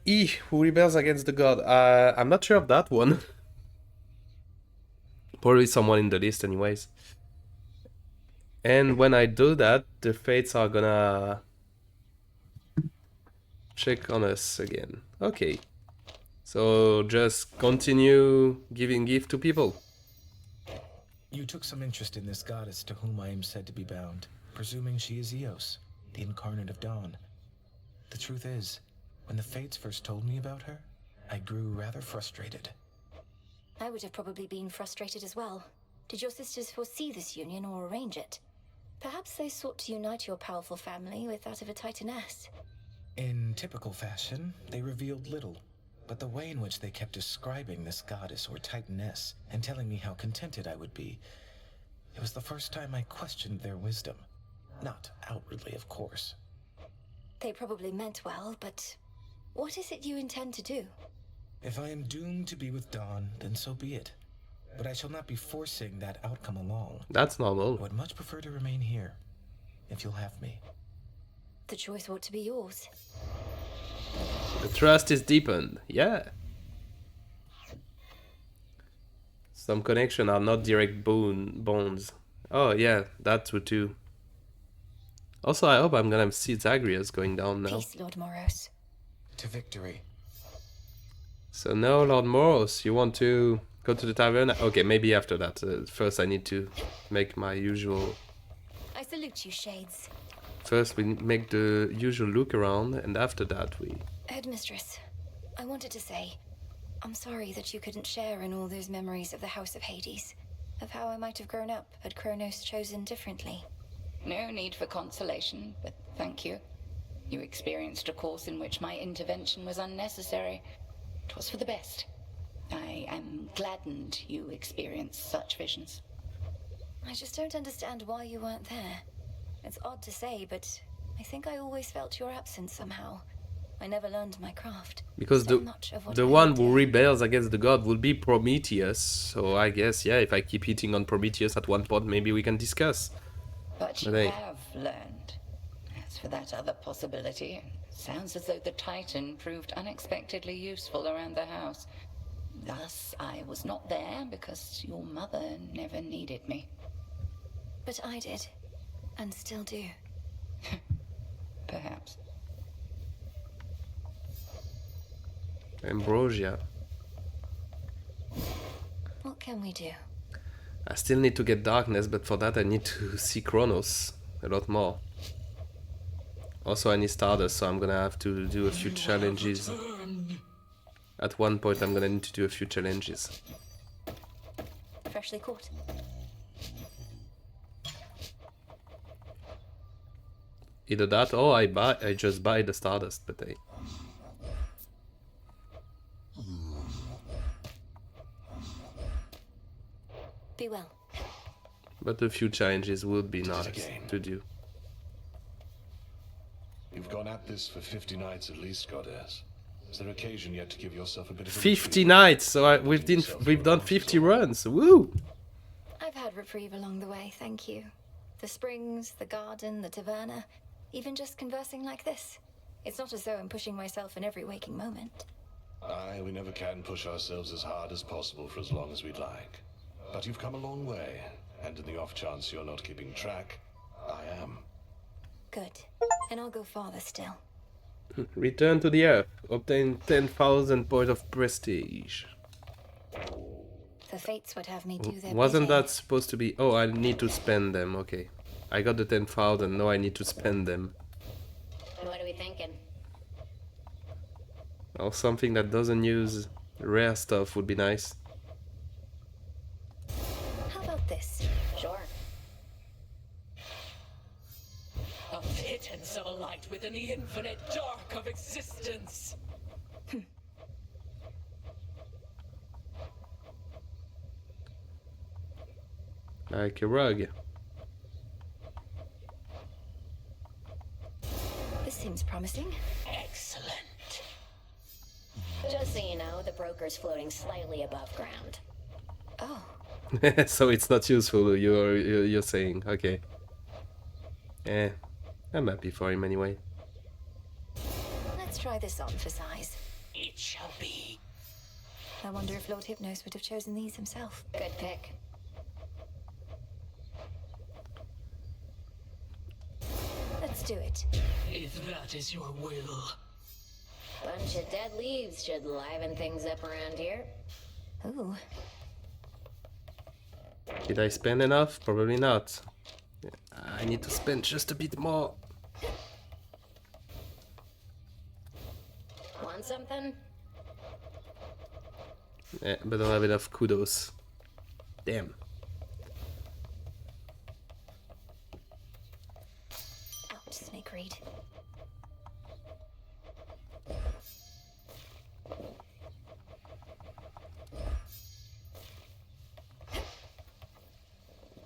He who rebels against the god. I'm not sure of that one. Probably someone in the list anyways. And when I do that, the fates are gonna check on us again. Okay. So just continue giving gift to people. You took some interest in this goddess to whom I am said to be bound, presuming she is Eos, the incarnate of dawn. The truth is, when the fates first told me about her, I grew rather frustrated. I would have probably been frustrated as well. Did your sisters foresee this union or arrange it? Perhaps they sought to unite your powerful family with that of a titaness. In typical fashion, they revealed little, but the way in which they kept describing this goddess or titaness and telling me how contented I would be, it was the first time I questioned their wisdom. Not outwardly, of course. They probably meant well, but what is it you intend to do? If I am doomed to be with Dawn, then so be it. But I shall not be forcing that outcome along. That's normal. I would much prefer to remain here, if you'll have me. The choice ought to be yours. The trust is deepened. Yeah. Some connection are not direct bonds. Oh yeah, that too. Also, I hope I'm gonna see Zagreus going down now. Peace, Lord Moros. To victory. So now, Lord Moros, you want to go to the tavern? Okay, maybe after that. First, I need to make my usual... I salute you, Shades. First, we make the usual look around, and after that, we... Headmistress, I wanted to say, I'm sorry that you couldn't share in all those memories of the House of Hades, of how I might have grown up had Kronos chosen differently. No need for consolation, but thank you. You experienced a course in which my intervention was unnecessary. It was for the best. I am gladdened you experienced such visions. I just don't understand why you weren't there. It's odd to say, but I think I always felt your absence somehow. I never learned my craft. Because the one who rebels against the god will be Prometheus. So I guess, yeah, if I keep hitting on Prometheus at one point, maybe we can discuss. But you have learned. As for that other possibility, it sounds as though the Titan proved unexpectedly useful around the house. Thus, I was not there because your mother never needed me. But I did. And still do. Perhaps. Ambrosia. What can we do? I still need to get darkness, but for that I need to see Kronos a lot more. Also I need Stardust, so I'm gonna have to do a few challenges. At one point I'm gonna need to do a few challenges. Freshly caught. Either that or I just buy the Stardust, but Be well. But a few challenges would be nice to do. You've gone at this for 50 nights at least, Goddess. Is there occasion yet to give yourself a bit of a 50 nights, so we've done 50 runs. Woo! I've had reprieve along the way, thank you. The springs, the garden, the taverna, even just conversing like this. It's not as though I'm pushing myself in every waking moment. Aye, we never can push ourselves as hard as possible for as long as we'd like. But you've come a long way, and in the off chance you're not keeping track, I am. Good. And I'll go farther still. Return to the Earth. Obtain 10,000 points of prestige. The fates would have me do their Wasn't bidding. that supposed to be... Oh, I need to spend them. Okay. I got the 10,000. Now I need to spend them. What are we thinking? Or something that doesn't use rare stuff would be nice. How about this? Sure. A pittance of a light within the infinite dark of existence. Like a rug. This seems promising. Excellent. Just so you know, the broker's floating slightly above ground. Oh. So it's not useful, you're saying. Okay. I'm happy for him anyway. Let's try this on for size. It shall be. I wonder if Lord Hypnos would have chosen these himself. Good pick. Let's do it. If that is your will. Bunch of dead leaves should liven things up around here. Ooh. Did I spend enough? Probably not. I need to spend just a bit more. Want something? But I don't have enough kudos. Damn. Ouch, snake reed.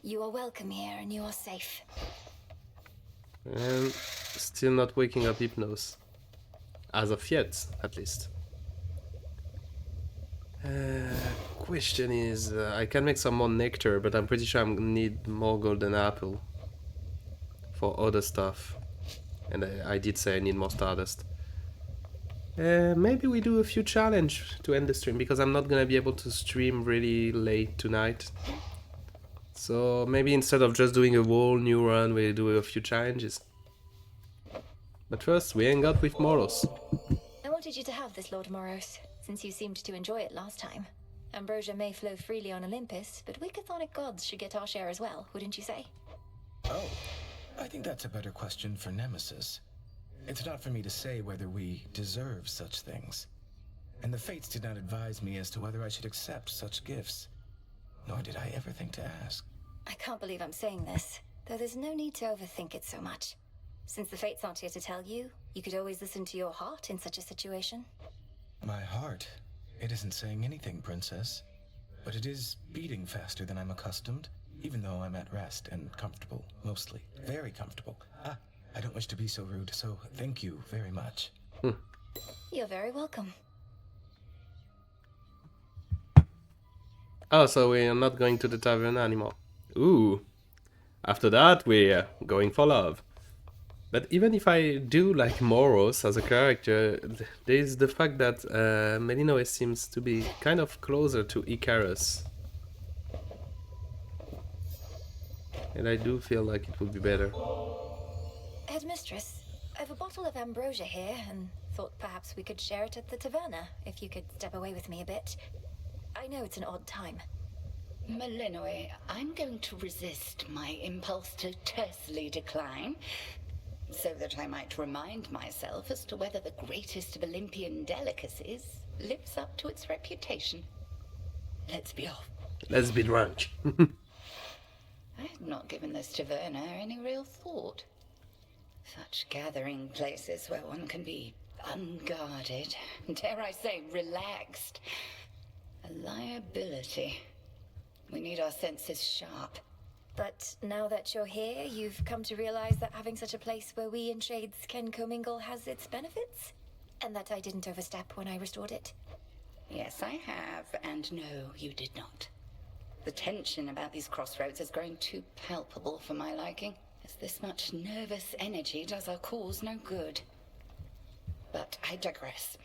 You are welcome here and you are safe. And still not waking up Hypnos. As of yet, at least. Question is, I can make some more nectar, but I'm pretty sure I'm gonna need more golden apple for other stuff. And I did say I need more stardust. Maybe we do a few challenge to end the stream, because I'm not gonna be able to stream really late tonight. So maybe instead of just doing a whole new run, we'll do a few challenges. But first, we hang out with Moros. I wanted you to have this, Lord Moros, since you seemed to enjoy it last time. Ambrosia may flow freely on Olympus, but we chthonic gods should get our share as well, wouldn't you say? Oh, I think that's a better question for Nemesis. It's not for me to say whether we deserve such things. And the fates did not advise me as to whether I should accept such gifts. Nor did I ever think to ask. I can't believe I'm saying this, though there's no need to overthink it so much. Since the fates aren't here to tell you, you could always listen to your heart in such a situation. My heart? It isn't saying anything, Princess. But it is beating faster than I'm accustomed, even though I'm at rest and comfortable, mostly. Very comfortable. I don't wish to be so rude, so thank you very much. You're very welcome. Oh, so we're not going to the tavern anymore. Ooh. After that, we're going for love. But even if I do like Moros as a character, there's the fact that Melinoe seems to be kind of closer to Icarus. And I do feel like it would be better. Headmistress, I've a bottle of ambrosia here, and thought perhaps we could share it at the taverna, if you could step away with me a bit. I know it's an odd time. Melinoe, I'm going to resist my impulse to tersely decline, so that I might remind myself as to whether the greatest of Olympian delicacies lives up to its reputation. Let's be off. Let's be drunk. I had not given this taverna any real thought. Such gathering places where one can be unguarded, dare I say relaxed. A liability. We need our senses sharp. But now that you're here, you've come to realize that having such a place where we and Shades can commingle has its benefits? And that I didn't overstep when I restored it? Yes, I have, and no, you did not. The tension about these crossroads has grown too palpable for my liking, as this much nervous energy does our cause no good. But I digress.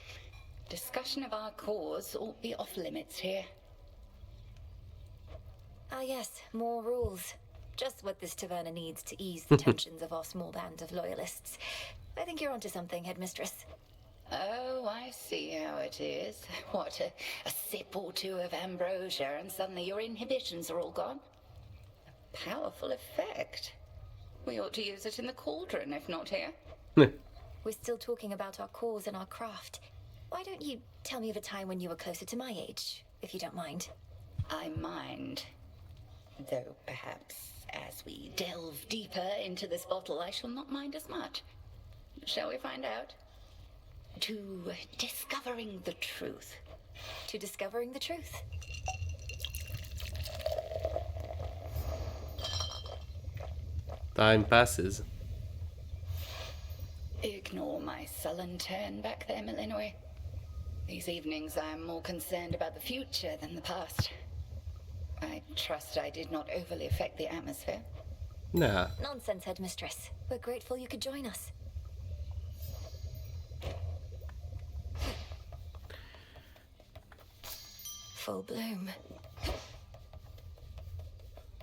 Discussion of our cause ought be off limits here. Ah yes, more rules. Just what this taverna needs to ease the tensions of our small band of loyalists. I think you're onto something, Headmistress. Oh, I see how it is. What, a sip or two of ambrosia and suddenly your inhibitions are all gone? A powerful effect. We ought to use it in the cauldron, if not here. We're still talking about our cause and our craft. Why don't you tell me of a time when you were closer to my age, if you don't mind? I mind. Though perhaps as we delve deeper into this bottle, I shall not mind as much. Shall we find out? To discovering the truth. To discovering the truth. Time passes. Ignore my sullen turn back there, Millenoi. These evenings I am more concerned about the future than the past. I trust I did not overly affect the atmosphere. Nah. Nonsense, Headmistress. We're grateful you could join us. Full bloom.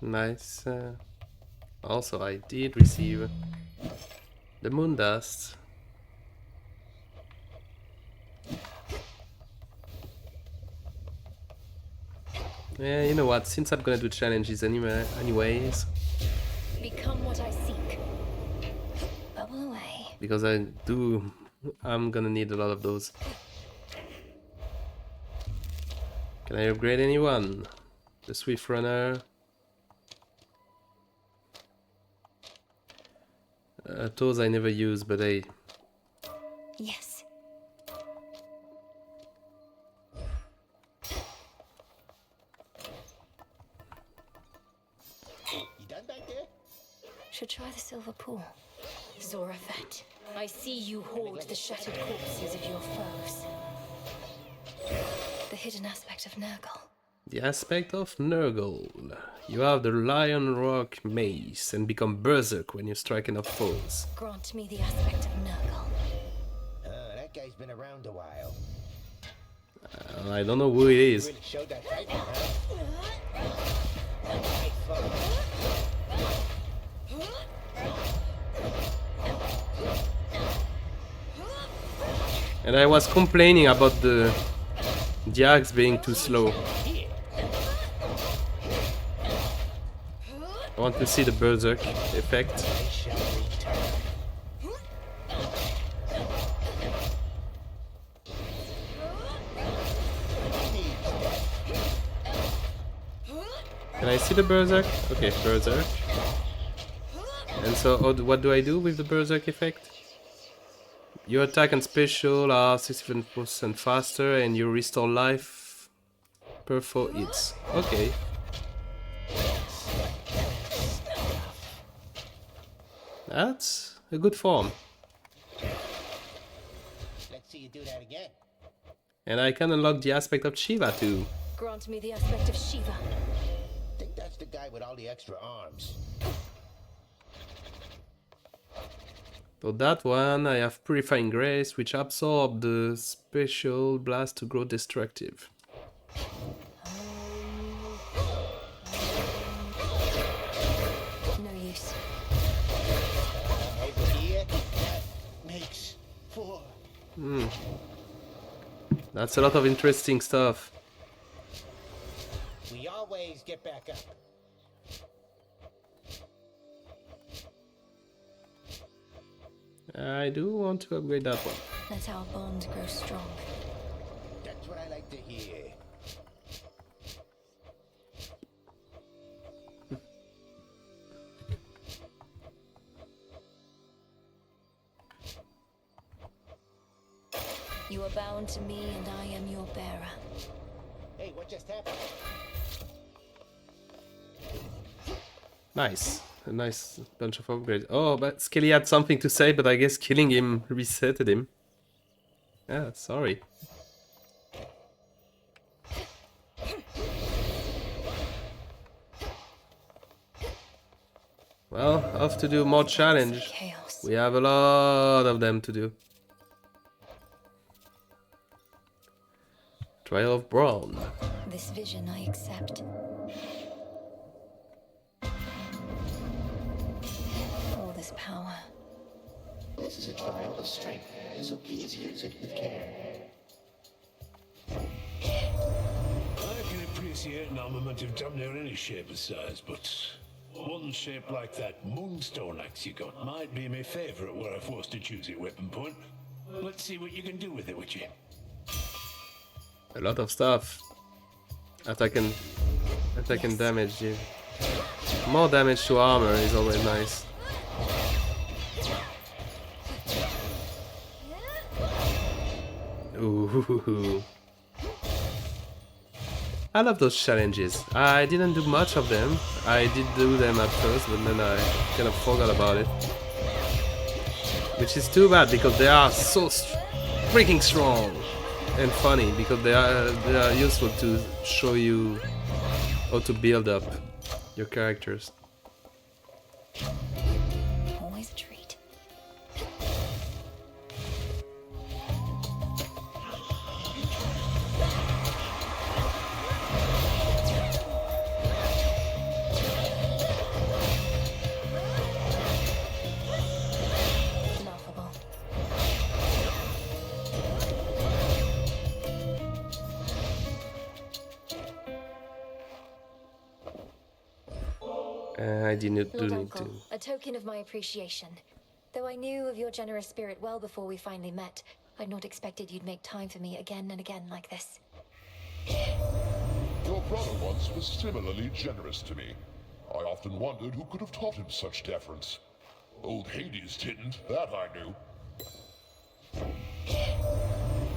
Nice. Also, I did receive the moon dust. Yeah, you know what? Since I'm gonna do challenges anyways. Become what I seek. Bubble away. Because I'm gonna need a lot of those. Can I upgrade anyone? The Swift Runner. Those I never use, but hey. Yes. You done back there? Should try the silver pool. Zorafet, I see you hoard the shattered corpses of your foes. The hidden aspect of Nurgle. The aspect of Nurgle. You have the Lion Rock Mace and become berserk when you strike enough foes. Grant me the aspect of Nurgle. That guy's been around a while. I don't know who it is. Really showed that type, huh? And I was complaining about the axe being too slow. I want to see the berserk effect. Can I see the berserk? Okay, berserk. And so, what do I do with the berserk effect? Your attack and special are 67% faster, and you restore life per 4 hits. Okay. That's a good form. Let's see you do that again. And I can unlock the aspect of Shiva too. Grant me the aspect of Shiva. I think that's the guy with all the extra arms. So that one, I have Purifying Grace, which absorbs the special blast to grow destructive. No use. Over here, that makes 4. That's a lot of interesting stuff. We always get back up. I do want to upgrade that one. Let our bond grow strong. That's what I like to hear. You are bound to me and I am your bearer. Hey, what just happened? Nice. A nice bunch of upgrades. Oh, but Skelly had something to say, but I guess killing him resetted him. Yeah, sorry. Well, off to do more challenge. We have a lot of them to do. Trial of Brawn. This vision I accept. All this power. This is a trial of strength, so please use it with care. I can appreciate an armament of damn near any shape or size, but one shape like that moonstone axe you got might be my favourite were I forced to choose your weapon point. Let's see what you can do with it, would you? A lot of stuff. Attack and damage. Yeah. More damage to armor is always nice. Ooh. I love those challenges. I didn't do much of them. I did do them at first, but then I kind of forgot about it. Which is too bad because they are so freaking strong and funny because they are useful to show you how to build up your characters. Always a treat. I didn't Lord do Uncle, to. a token of my appreciation. Though I knew of your generous spirit well before we finally met, I'd not expected you'd make time for me again and again like this. Your brother once was similarly generous to me. I often wondered who could have taught him such deference. Old Hades didn't, that I knew.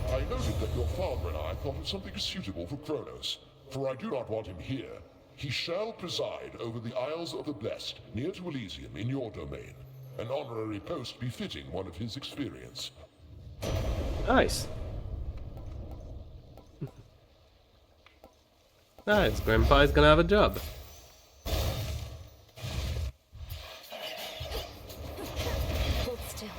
I noted that your father and I thought of something suitable for Kronos, for I do not want him here. He shall preside over the Isles of the Blessed, near to Elysium, in your domain. An honorary post befitting one of his experience. Nice. Nice. Grandpa is gonna have a job. Hold still.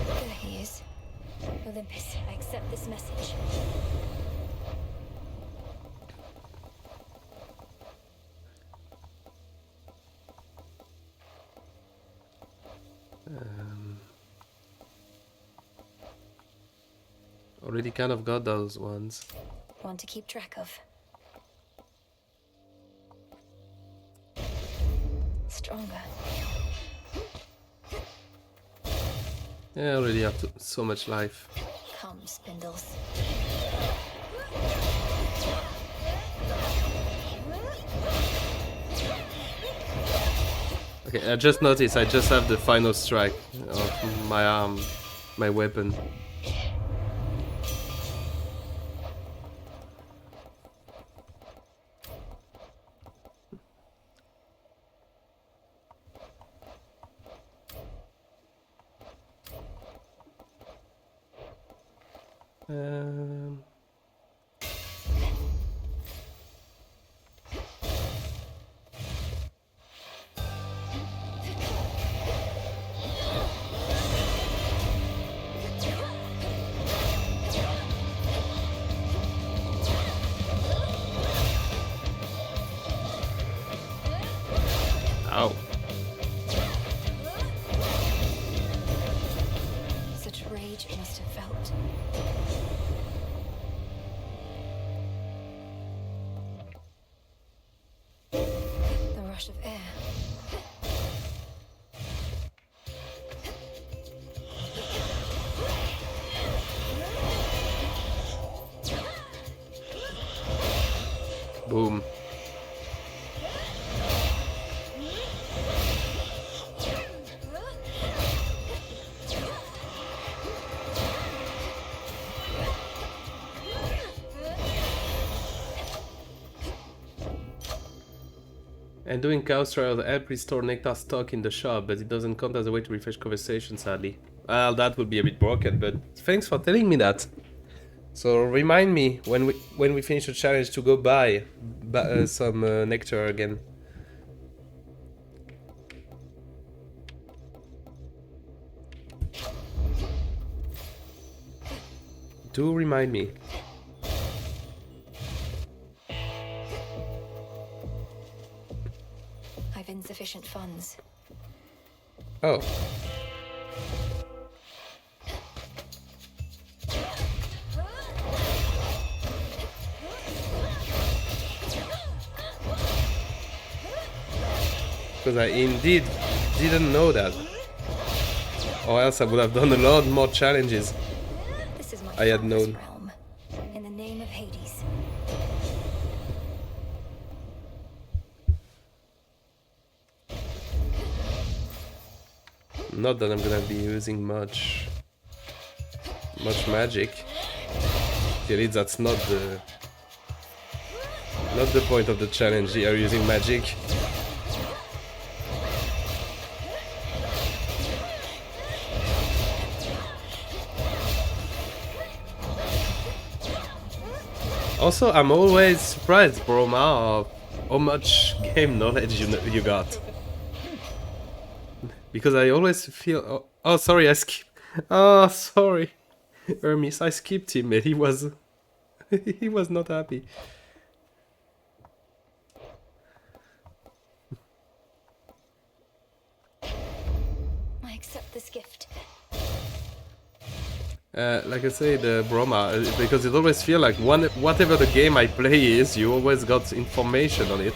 There he is. Olympus, I accept this message. Already kind of got those ones. One to keep track of. Stronger. Yeah, I already have so much life. Come, spindles. Okay, I just noticed I just have the final strike of my arm, my weapon. Ow. Such rage it must have felt. The rush of air. Boom. And doing chaos trials help restore nectar stock in the shop, but it doesn't count as a way to refresh conversation, sadly. Well, that would be a bit broken, but thanks for telling me that. So remind me when we finish the challenge to go buy some nectar again. Do remind me. I've insufficient funds. Oh. Because I indeed didn't know that. Or else I would have done a lot more challenges. This is my I had known. realm. In the name of Hades. Not that I'm gonna be using much magic. Clearly that's not the point of the challenge here, using magic. Also, I'm always surprised, Broma, of how much game knowledge you got. Because I always feel... Oh, sorry, I skipped... Oh, sorry. Hermes, I skipped him, and he was... he was not happy. I accept this gift. Like I say, the Broma, because it always feels like whatever the game I play is, you always got information on it.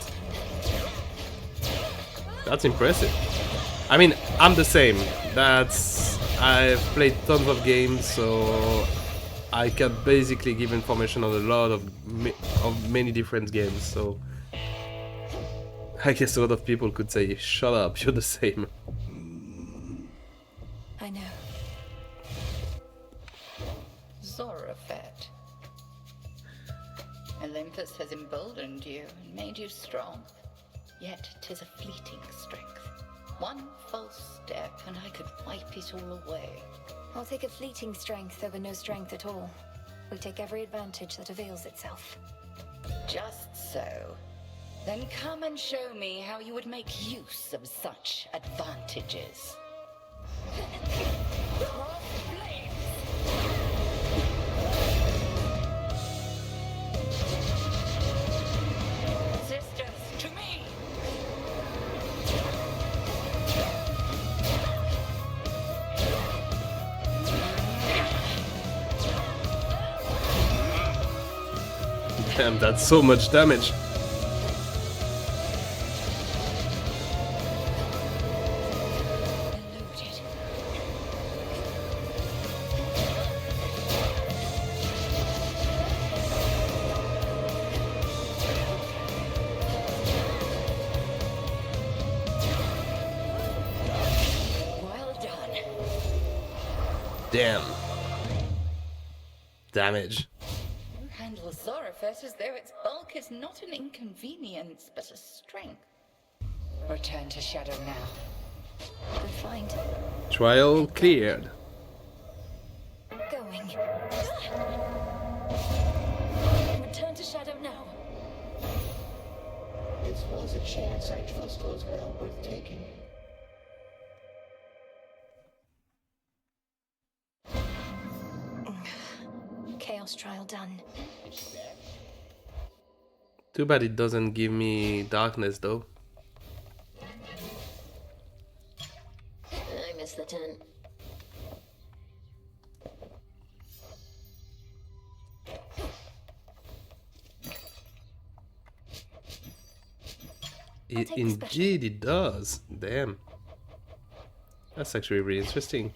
That's impressive. I mean, I'm the same. I've played tons of games, so I can basically give information on a lot of many different games. So I guess a lot of people could say, "Shut up, you're the same." I know. Zorafet. Olympus has emboldened you and made you strong. Yet 'tis a fleeting strength. One false step and I could wipe it all away. I'll take a fleeting strength over no strength at all. We take every advantage that avails itself. Just so. Then come and show me how you would make use of such advantages. Sisters, to me! Damn, that's so much damage. Well done. Damn. Damage. You handle Zorafet as though its bulk is not an inconvenience, but a strength. Return to Shadow now. Good find. Trial cleared. Going. Return to Shadow now. This was a chance I trust was well worth taking. Chaos trial done. Too bad it doesn't give me darkness though. I missed the tent. Indeed it does. Damn. That's actually really interesting.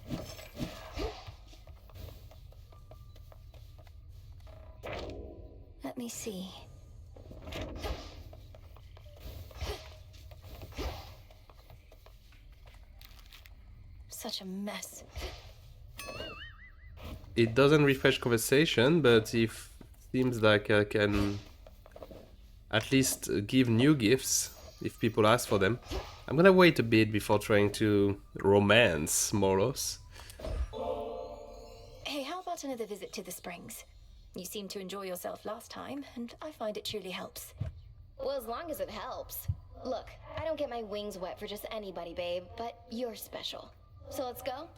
Let me see. Such a mess. It doesn't refresh conversation, but it seems like I can at least give new gifts if people ask for them. I'm gonna wait a bit before trying to romance Moros. Hey, how about another visit to the springs? You seemed to enjoy yourself last time, and I find it truly helps. Well, as long as it helps. Look, I don't get my wings wet for just anybody, babe, but you're special. So let's go?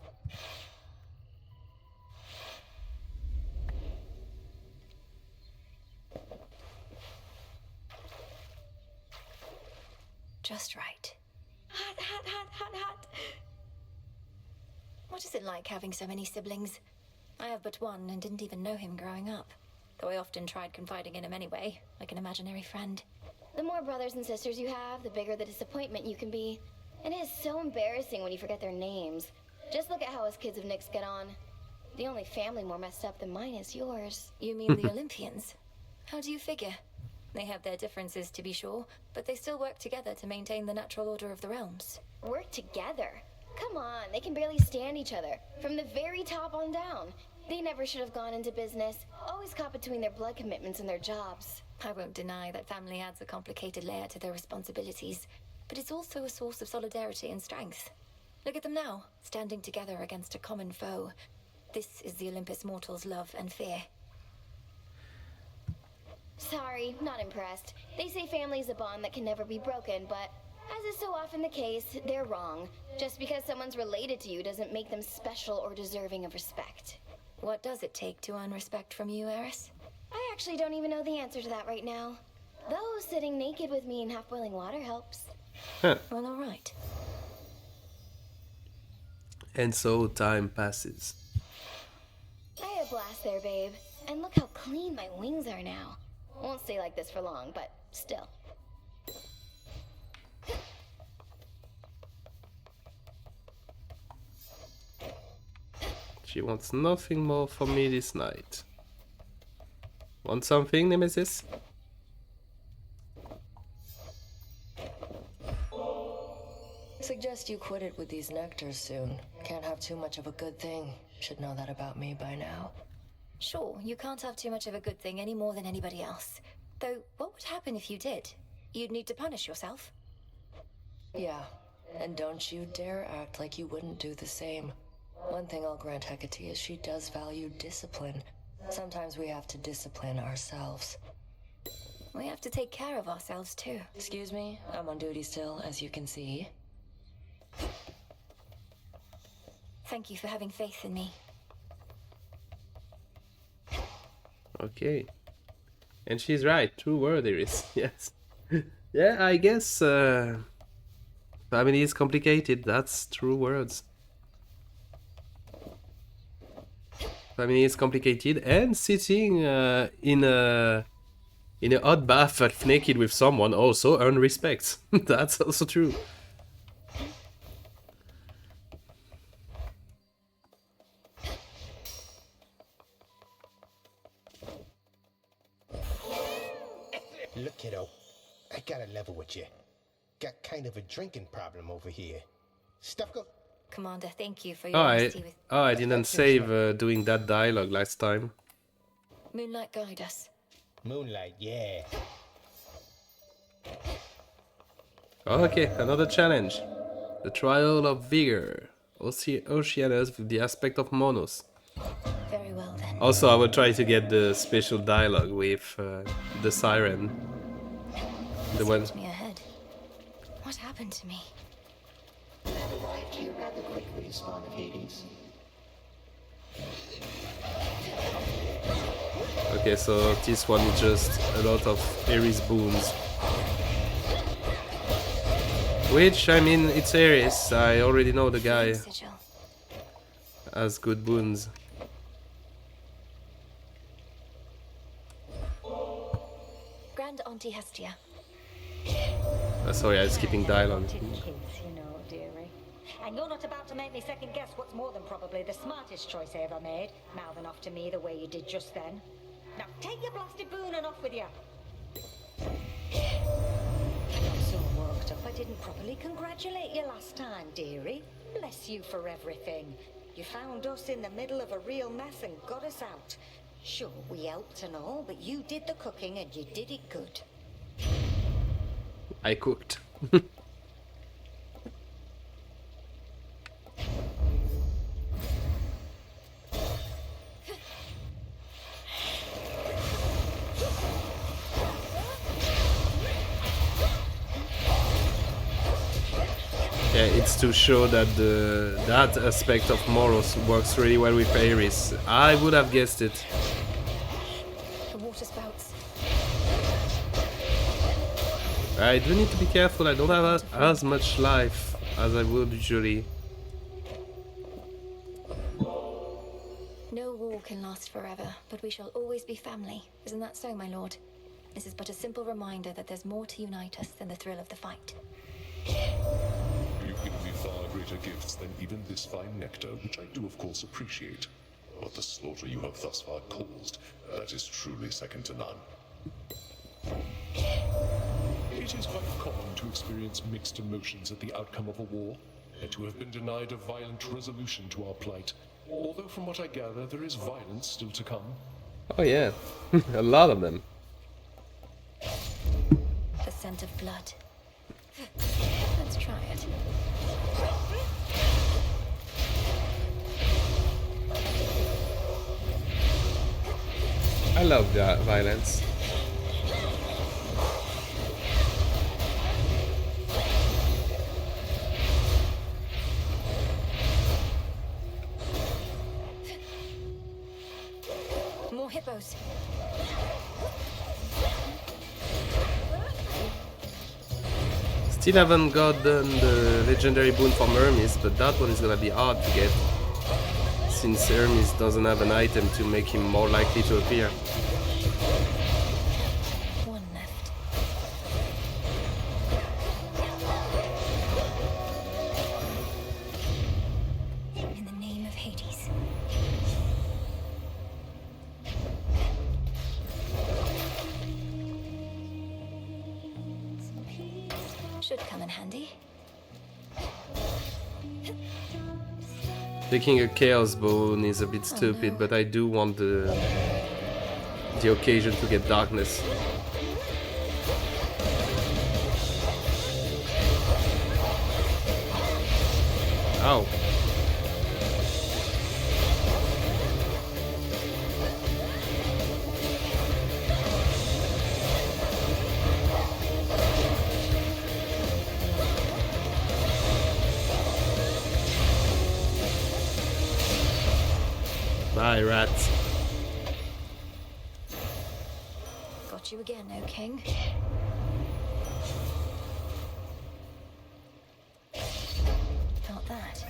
Just right. Hot, hot, hot, hot, hot. What is it like having so many siblings? I have but one and didn't even know him growing up. Though I often tried confiding in him anyway, like an imaginary friend. The more brothers and sisters you have, the bigger the disappointment you can be. And it is so embarrassing when you forget their names. Just look at how us kids of Nyx get on. The only family more messed up than mine is yours. You mean the Olympians? How do you figure? They have their differences, to be sure, but they still work together to maintain the natural order of the realms. Work together? Come on, they can barely stand each other. From the very top on down. They never should have gone into business. Always caught between their blood commitments and their jobs. I won't deny that family adds a complicated layer to their responsibilities, but it's also a source of solidarity and strength. Look at them now, standing together against a common foe. This is the Olympus mortals' love and fear. Sorry, not impressed. They say family's a bond that can never be broken, but as is so often the case, they're wrong. Just because someone's related to you doesn't make them special or deserving of respect. What does it take to earn respect from you, Eris? I actually don't even know the answer to that right now. Though sitting naked with me in half-boiling water helps. Huh. Well, all right. And so time passes. I had a blast there, babe. And look how clean my wings are now. Won't stay like this for long, but still. She wants nothing more from me this night. Want something, Nemesis? Suggest you quit it with these nectars soon. Can't have too much of a good thing. Should know that about me by now. Sure, you can't have too much of a good thing any more than anybody else. Though, what would happen if you did? You'd need to punish yourself. Yeah, and don't you dare act like you wouldn't do the same. One thing I'll grant Hecate is she does value discipline. Sometimes we have to discipline ourselves. We have to take care of ourselves too. Excuse me, I'm on duty still, as you can see. Thank you for having faith in me. Okay. And she's right, true word there is, yes. Yeah, I guess family is complicated, that's true words. Family is complicated, and sitting in a hot bath half naked with someone also earn respect. That's also true. Look, kiddo, I gotta level with you. Got kind of a drinking problem over here. Stuff go. Commander, thank you for your honesty with... I didn't save doing that dialogue last time. Moonlight, guide us. Moonlight, yeah. Okay, another challenge. The Trial of Vigor. Oceanus with the aspect of Monos. Very well then. Also, I will try to get the special dialogue with the siren. The one. Me ahead. What happened to me? Arrived here rather quickly, spawn of Hades. Okay, so this one is just a lot of Ares boons. Which, I mean, it's Ares. I already know the guy has good boons. Grand Auntie Hestia. Sorry, I was skipping dialogue. Kids, you know, dearie. And you're not about to make me second guess what's more than probably the smartest choice I ever made, mouthing off to me the way you did just then. Now take your blasted boon and off with you. I'm so worked up I didn't properly congratulate you last time, dearie. Bless you for everything. You found us in the middle of a real mess and got us out. Sure, we helped and all, but you did the cooking and you did it good. I cooked. Yeah, it's to show that that aspect of Moros works really well with Ares. I would have guessed it. The water spouts. I do need to be careful. I don't have as much life as I would usually. No war can last forever, but we shall always be family. Isn't that so, my lord? This is but a simple reminder that there's more to unite us than the thrill of the fight. You've given me far greater gifts than even this fine nectar, which I do of course appreciate. But the slaughter you have thus far caused, that is truly second to none. It is quite common to experience mixed emotions at the outcome of a war, and to have been denied a violent resolution to our plight. Although from what I gather, there is violence still to come. Oh yeah, a lot of them. The scent of blood. Let's try it. I love that violence. More hippos. Still haven't gotten the legendary boon from Hermes, but that one is gonna be hard to get, since Hermes doesn't have an item to make him more likely to appear. One left. In the name of Hades. Should come in handy. Taking a chaos bone is a bit stupid, but I do want the occasion to get darkness. Ow. Bye, rats. Got you again, O King. Felt that.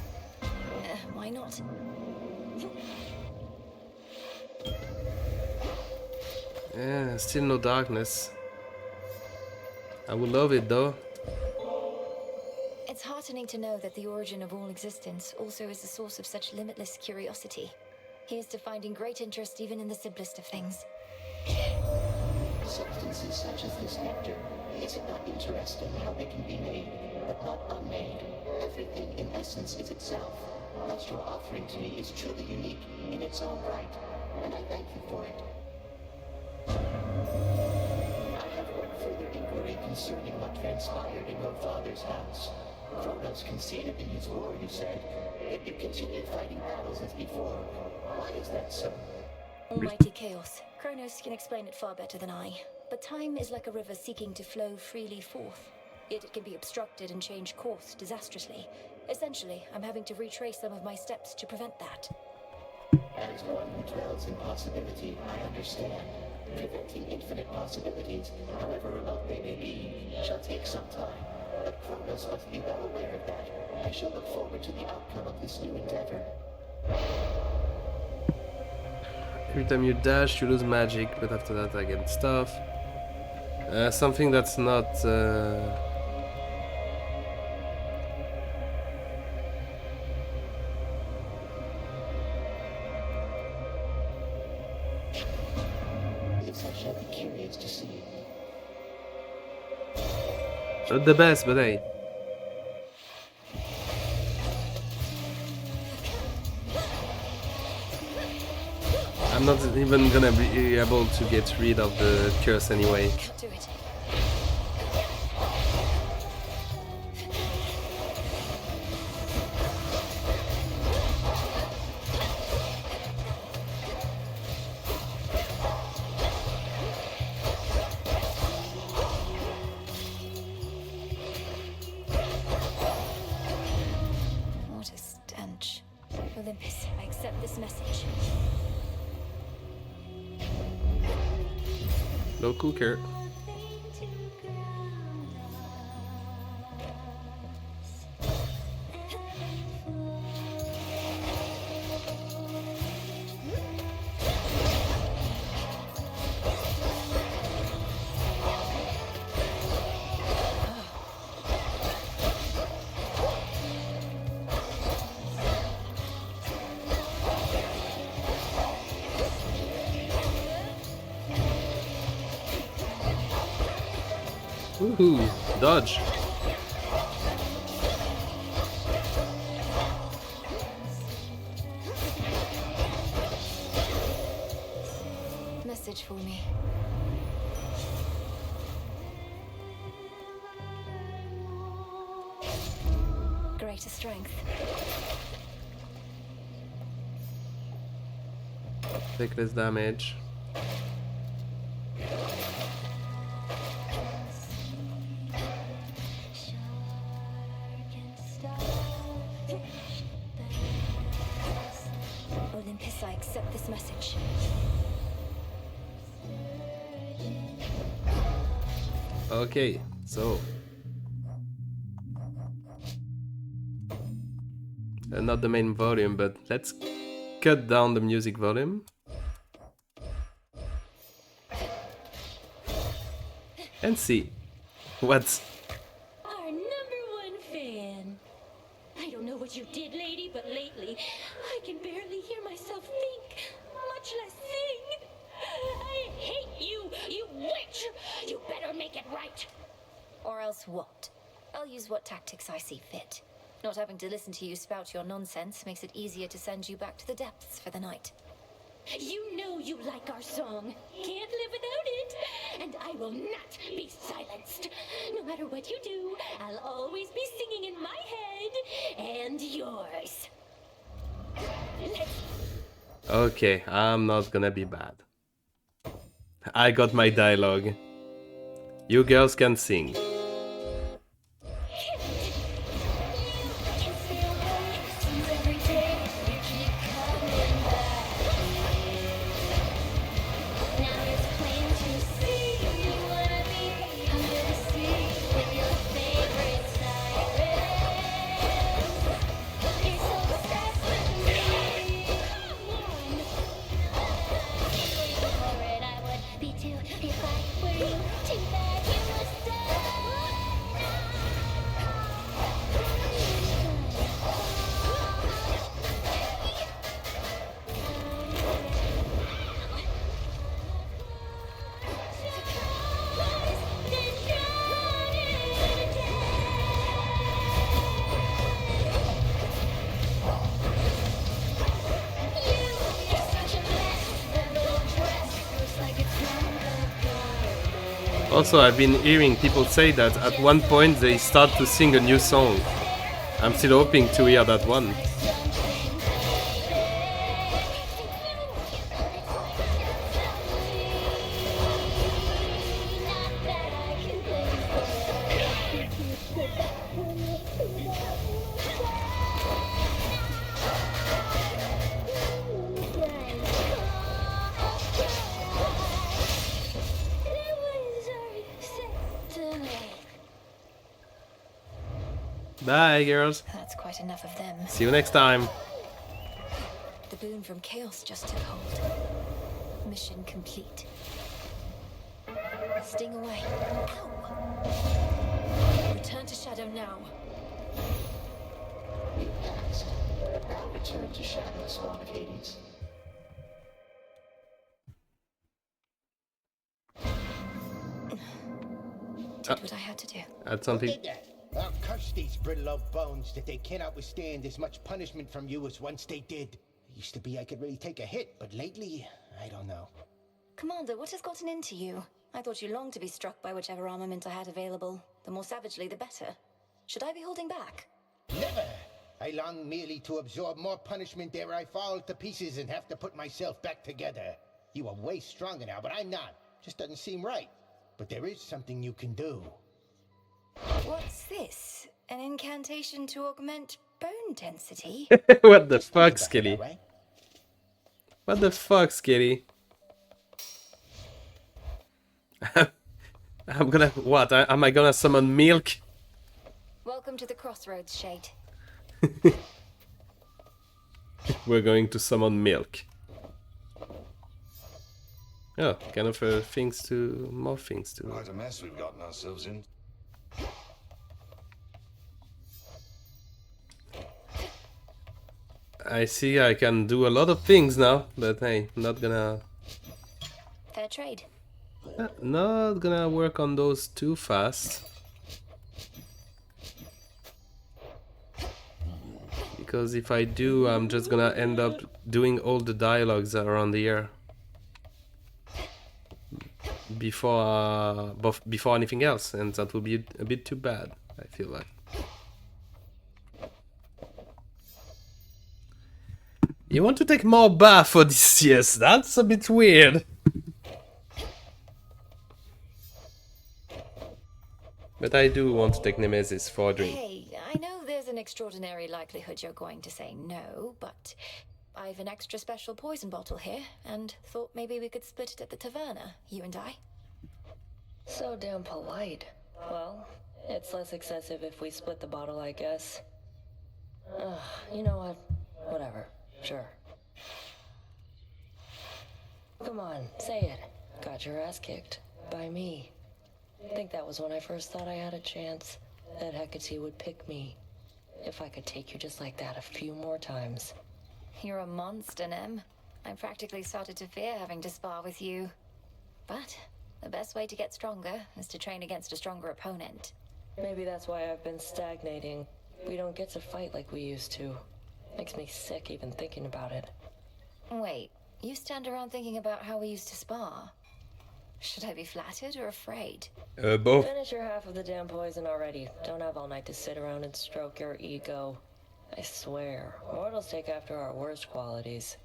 Why not? Yeah, still no darkness. I would love it though. It's heartening to know that the origin of all existence also is the source of such limitless curiosity. Here's to finding great interest even in the simplest of things. Substances such as this nectar, is it not interesting how they can be made, but not unmade? Everything in essence is itself. What you're offering to me is truly unique in its own right, and I thank you for it. I have heard further inquiry concerning what transpired in your father's house. Kronos conceded in his war, you said, yet you continued fighting battles as before. Why is that so? Almighty chaos. Kronos can explain it far better than I. But time is like a river seeking to flow freely forth. Yet it can be obstructed and change course disastrously. Essentially, I'm having to retrace some of my steps to prevent that. As one who dwells in possibility, I understand. Preventing infinite possibilities, however remote they may be, shall take some time. But Kronos must be well aware of that. I shall look forward to the outcome of this new endeavor. Every time you dash, you lose magic, but after that I get stuff. Something that's not... This I shall be curious to see. Not the best, but hey. I'm not even gonna be able to get rid of the curse anyway. this message. No cooker. Woohoo! Dodge! Message for me. Greater strength. Take less damage. Olympus, I accept this message. Okay, so not the main volume, but let's cut down the music volume and see what's. Our #1 fan. I don't know what you did, lady, but lately I can barely hear myself think, much less sing. I hate you, you witch! You better make it right. Or else what? I'll use what tactics I see fit. Not having to listen to you spout your nonsense makes it easier to send you back to the depths for the night. You know you like our song. Can't live without it. And I will not be silenced. No matter what you do, I'll always be singing in my head and yours. Okay, I'm not gonna be bad. I got my dialogue. You girls can sing. Also, I've been hearing people say that at one point they start to sing a new song. I'm still hoping to hear that one. Bye, girls. That's quite enough of them. See you next time. The boon from chaos just took hold. Mission complete. Sting away. Ow! Return to shadow now. We passed. Now return to shadow, spawn of Hades. Did what I had to do. Add something. Who did that? I'll curse these brittle old bones that they cannot withstand as much punishment from you as once they did. It used to be I could really take a hit, but lately, I don't know. Commander, what has gotten into you? I thought you longed to be struck by whichever armament I had available. The more savagely, the better. Should I be holding back? Never! I long merely to absorb more punishment ere I fall to pieces and have to put myself back together. You are way stronger now, but I'm not. Just doesn't seem right. But there is something you can do. What's this? An incantation to augment bone density? What the fuck, Skelly? What the fuck, Skitty? I'm gonna... What? Am I gonna summon milk? Welcome to the crossroads, Shade. We're going to summon milk. Oh, kind of things to... more things to... Quite a mess we've gotten ourselves in. I see I can do a lot of things now, but hey, not gonna... Fair trade. Not gonna work on those too fast. Because if I do, I'm just gonna end up doing all the dialogues around here. Before anything else, and that would be a bit too bad, I feel like. You want to take more bath for this? Yes, that's a bit weird. But I do want to take Nemesis for a drink. Hey, I know there's an extraordinary likelihood you're going to say no, but I've an extra special poison bottle here, and thought maybe we could split it at the taverna, you and I. So damn polite. Well, it's less excessive if we split the bottle, I guess. You know what? Whatever. Sure. Come on, say it. Got your ass kicked. By me. I think that was when I first thought I had a chance. That Hecate would pick me. If I could take you just like that a few more times. You're a monster, Nem. I practically started to fear having to spar with you. But the best way to get stronger is to train against a stronger opponent. Maybe that's why I've been stagnating. We don't get to fight like we used to. Makes me sick even thinking about it. Wait, you stand around thinking about how we used to spar? Should I be flattered or afraid? Both. Finish your half of the damn poison already. Don't have all night to sit around and stroke your ego. I swear, mortals take after our worst qualities.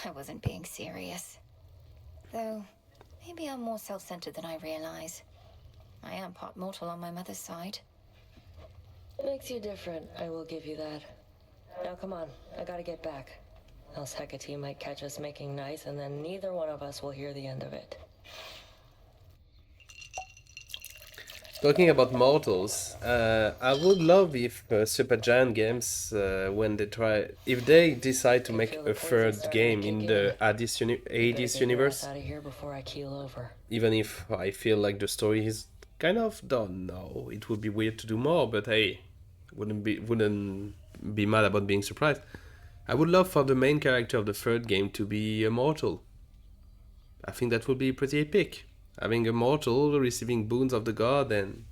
I wasn't being serious. Though, maybe I'm more self-centered than I realize. I am part mortal on my mother's side. Makes you different, I will give you that. Now come on, I gotta get back. Else Hecate might catch us making nice, and then neither one of us will hear the end of it. Talking about mortals, I would love if Supergiant Games, when they try, if they decide to make a third game in the Hades universe, Out of here before I keel over. even if I feel like the story is kind of done now, it would be weird to do more. But hey, wouldn't be mad about being surprised. I would love for the main character of the third game to be a mortal. I think that would be pretty epic. Having a mortal receiving boons of the god and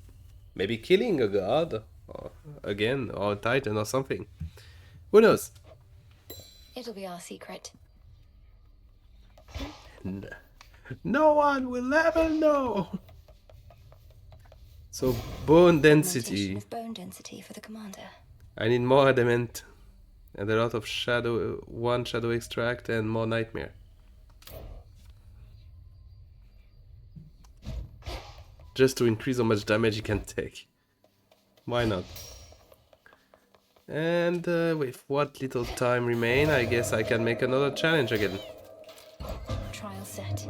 maybe killing a god or again, or a titan or something. Who knows? It'll be our secret. No one will ever know. So bone density. Of bone density for the commander. I need more adamant and a lot of shadow extract and more nightmare. Just to increase how much damage he can take. Why not? And with what little time remain, I guess I can make another challenge again. Trial set.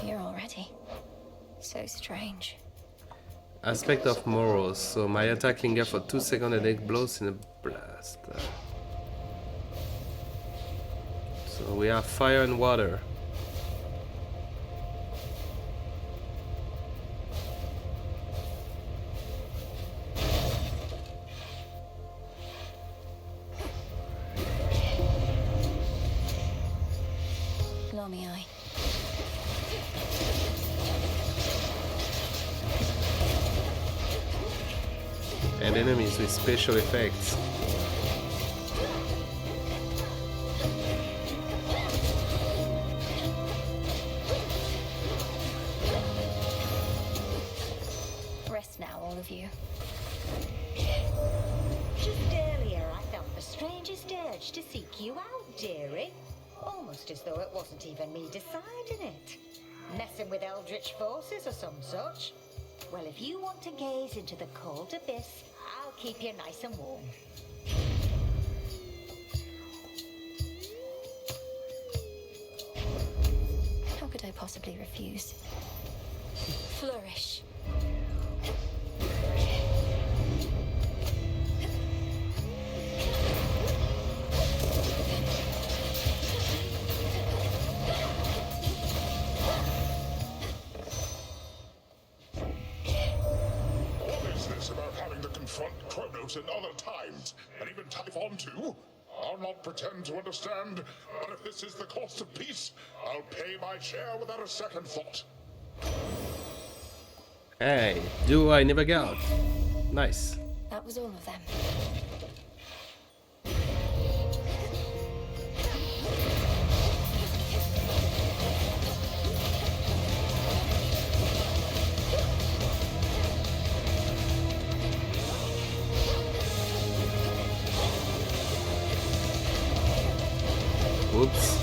Here already. So strange. Aspect of morals. So my attack linger for 2 seconds and 8 blows in a blast. So we have fire and water. Lomi-eye. And enemies with special effects. Rest now, all of you. Just earlier, I felt the strangest urge to seek you out, dearie. Almost as though it wasn't even me deciding it. Messing with eldritch forces or some such. Well, if you want to gaze into the cold abyss, I'll Keep you nice and warm. How could I possibly refuse? Flourish. What is this about having to confront Kronos in other times, and even Typhon too? I'll not pretend to understand, but if this is the cost of peace, I'll pay my share without a second thought. Hey, do I never got? Nice. That was all of them. Whoops.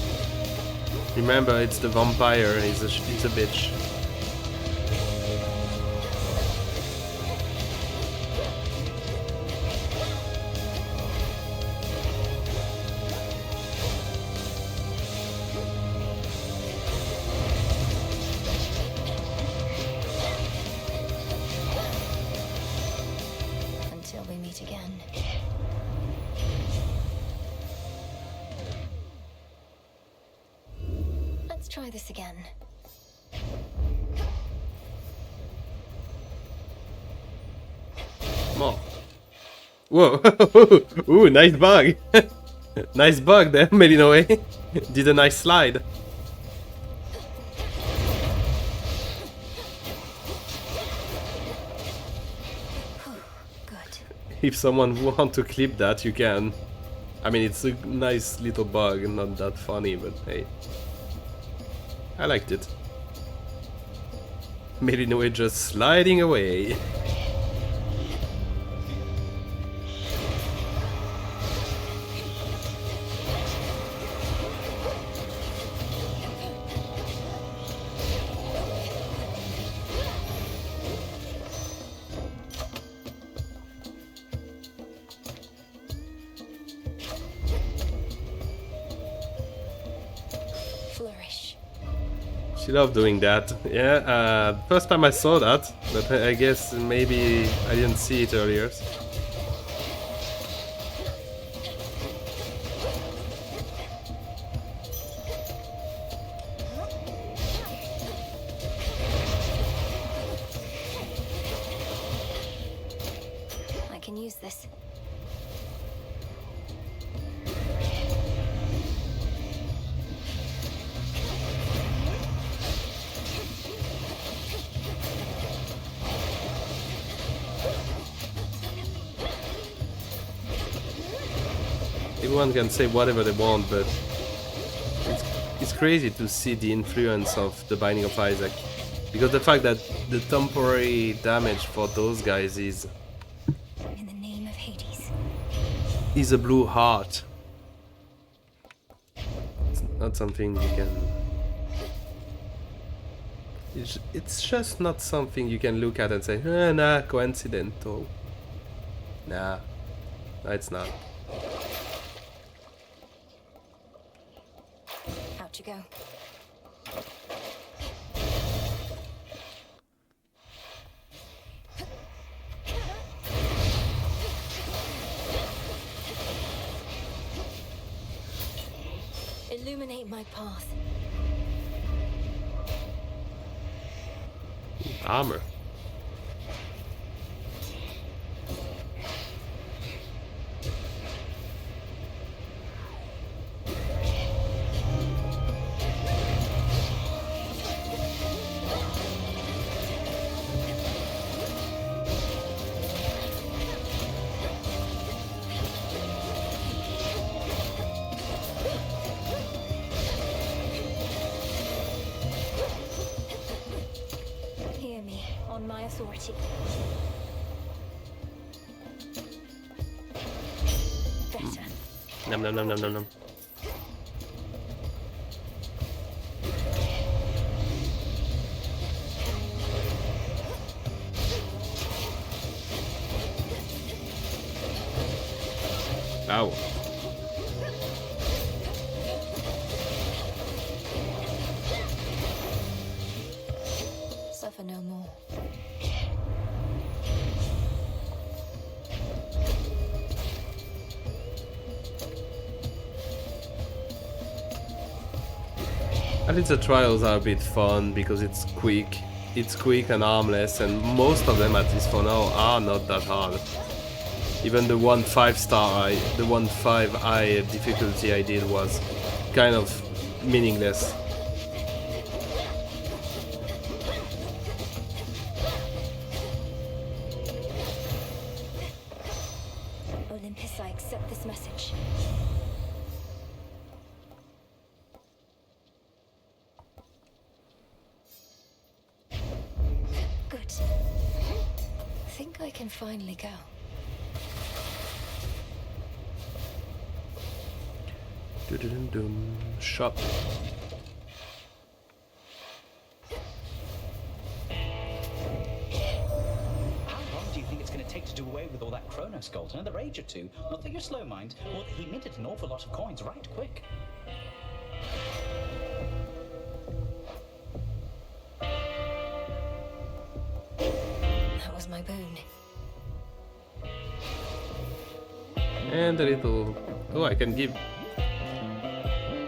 Remember, it's the vampire. He's a bitch. Until we meet again. Let's try this again. Come on. Whoa. Ooh, nice bug. Nice bug there, Melinoe. Did a nice slide. If someone want to clip that, you can. I mean, it's a nice little bug, not that funny, but hey. I liked it. Melinoe just sliding away. Flourish. She loved doing that. Yeah, first time I saw that, but I guess maybe I didn't see it earlier. I can use this. Everyone can say whatever they want, but it's crazy to see the influence of the Binding of Isaac. Because the fact that the temporary damage for those guys is In the name of Hades. a blue heart. It's not something you can... It's just not something you can look at and say, nah, coincidental. Nah, no, it's not. Out you go. Illuminate my path. Armor. Hear me on my authority. Better. Nom nom nom nom nom nom. Ow. Suffer no more. At least the trials are a bit fun because it's quick and harmless, and most of them, at least for now, are not that hard. Even the 1 5-star, the 1 5i difficulty I did was kind of meaningless. Olympus, I accept this message. Good. I think I can finally go. Dum shop. How long do you think it's going to take to do away with all that Kronos gold? Another age or two? Not that you're slow, mind. Well, he minted an awful lot of coins right quick. That was my boon. And a little... Oh, I can give...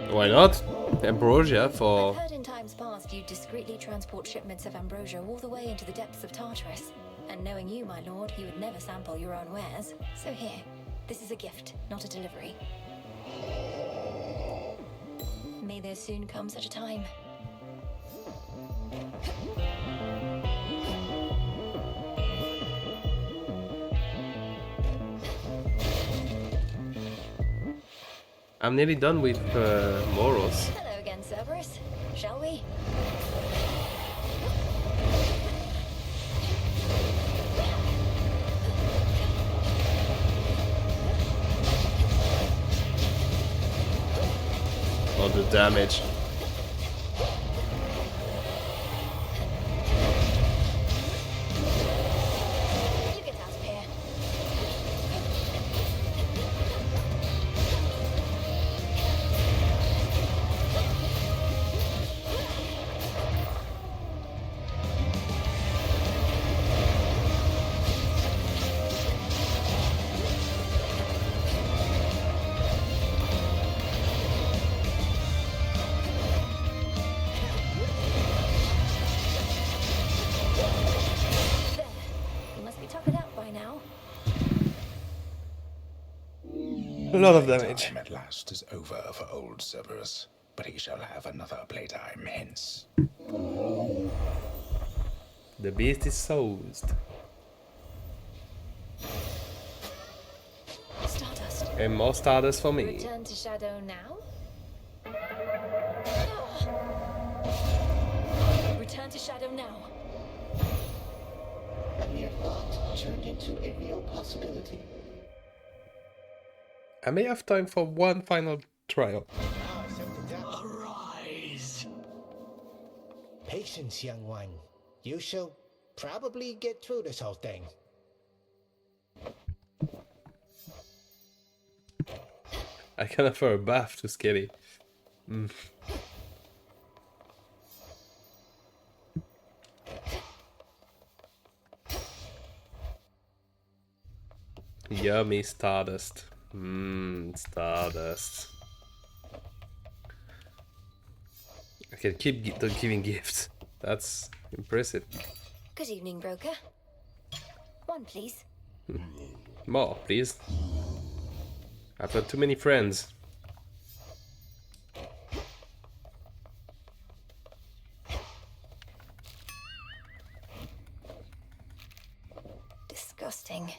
Why not? Ambrosia for... I've heard in times past you discreetly transport shipments of ambrosia all the way into the depths of Tartarus. And knowing you, my lord, you would never sample your own wares. So here, this is a gift, not a delivery. May there soon come such a time. I'm nearly done with Moros. Hello again, Cerberus. Shall we? Oh, the damage. You get out of here. A lot of damage. Time at last is over for old Cerberus, but he shall have another playtime hence. The beast is soused. Stardust. And more Stardust for me. Return to Shadow now? Return to Shadow now. A mere thought turned into a real possibility. I may have time for one final trial. Arise. Patience, young one. You shall probably get through this whole thing. I can offer a bath to Skelly. Yummy Stardust. Stardust. I can keep giving gifts. That's impressive. Good evening, broker. One, please. More, please. I've got too many friends. Disgusting.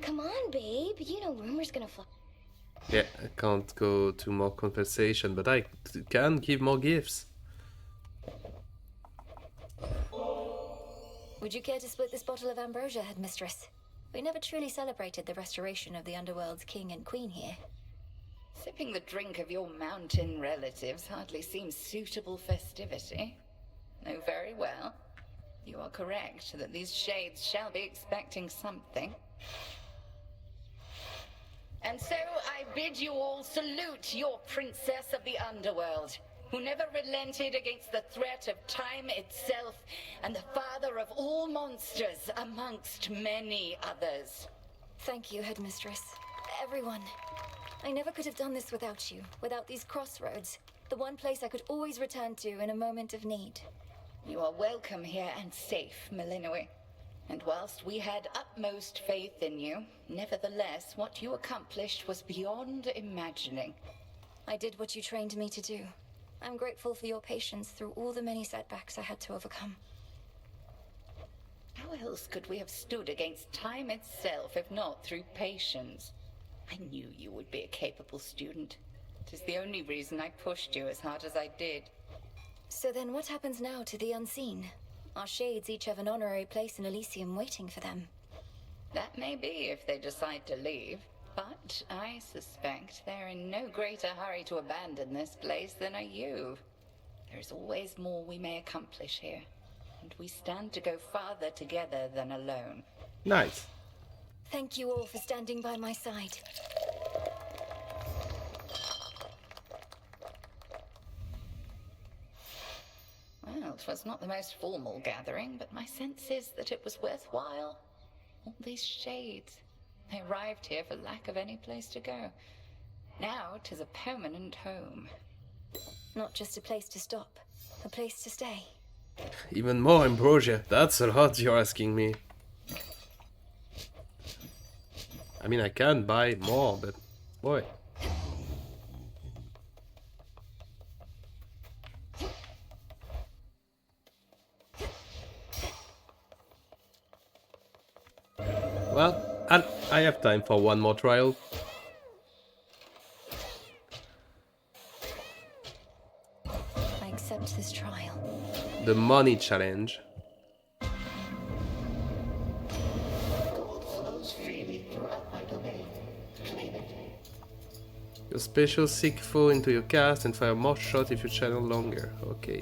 Come on, babe. You know rumor's gonna fly. Yeah, I can't go to more compensation, but I can give more gifts. Would you care to split this bottle of ambrosia, headmistress? We never truly celebrated the restoration of the underworld's king and queen here. Sipping the drink of your mountain relatives hardly seems suitable festivity. Oh, very well. You are correct that these shades shall be expecting something. And so I bid you all salute your princess of the underworld, who never relented against the threat of time itself, and the father of all monsters amongst many others. Thank you, Headmistress. Everyone. I never could have done this without you, without these crossroads. The one place I could always return to in a moment of need. You are welcome here and safe, Malinois. And whilst we had utmost faith in you, nevertheless, what you accomplished was beyond imagining. I did what you trained me to do. I'm grateful for your patience through all the many setbacks I had to overcome. How else could we have stood against time itself if not through patience? I knew you would be a capable student. It is the only reason I pushed you as hard as I did. So then what happens now to the unseen? Our shades each have an honorary place in Elysium waiting for them. That may be if they decide to leave, but I suspect they're in no greater hurry to abandon this place than are you. There's always more we may accomplish here, and we stand to go farther together than alone. Nice. Thank you all for standing by my side. Well, it was not the most formal gathering, but my sense is that it was worthwhile. All these shades, they arrived here for lack of any place to go. Now 'tis a permanent home. Not just a place to stop, a place to stay. Even more ambrosia. That's a lot you're asking me. I mean, I can buy more, but boy. Well, I have time for one more trial. I accept this trial. The money challenge. Your special seek foe into your cast and fire more shots if you channel longer. Okay.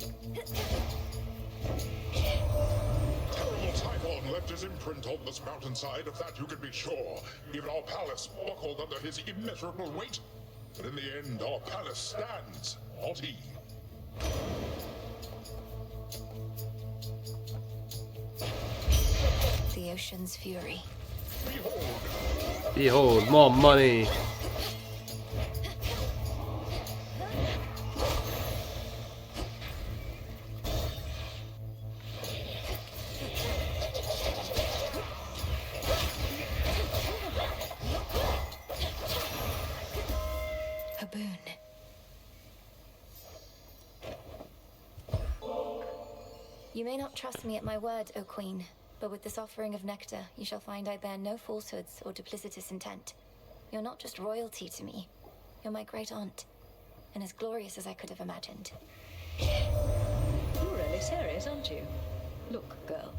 Typhon left his imprint on this mountainside, of that you can be sure. Even our palace buckled under his immeasurable weight. But in the end, our palace stands, not he. The ocean's fury. Behold, more money. A boon. You may not trust me at my word, O Queen, but with this offering of nectar, you shall find I bear no falsehoods or duplicitous intent. You're not just royalty to me. You're my great aunt, and as glorious as I could have imagined. You're really serious, aren't you? Look, girl,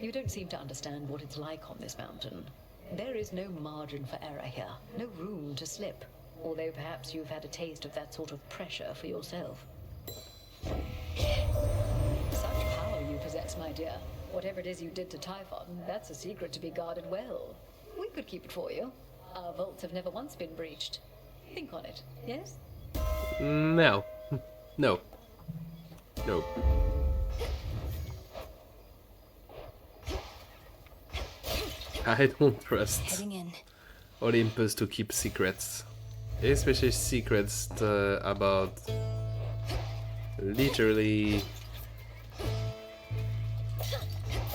you don't seem to understand what it's like on this mountain. There is no margin for error here, no room to slip. Although perhaps you've had a taste of that sort of pressure for yourself. Such power you possess, my dear. Whatever it is you did to Typhon, that's a secret to be guarded well. We could keep it for you. Our vaults have never once been breached. Think on it, yes? No. No. No. I don't trust Heading in. Olympus to keep secrets. Especially secrets about literally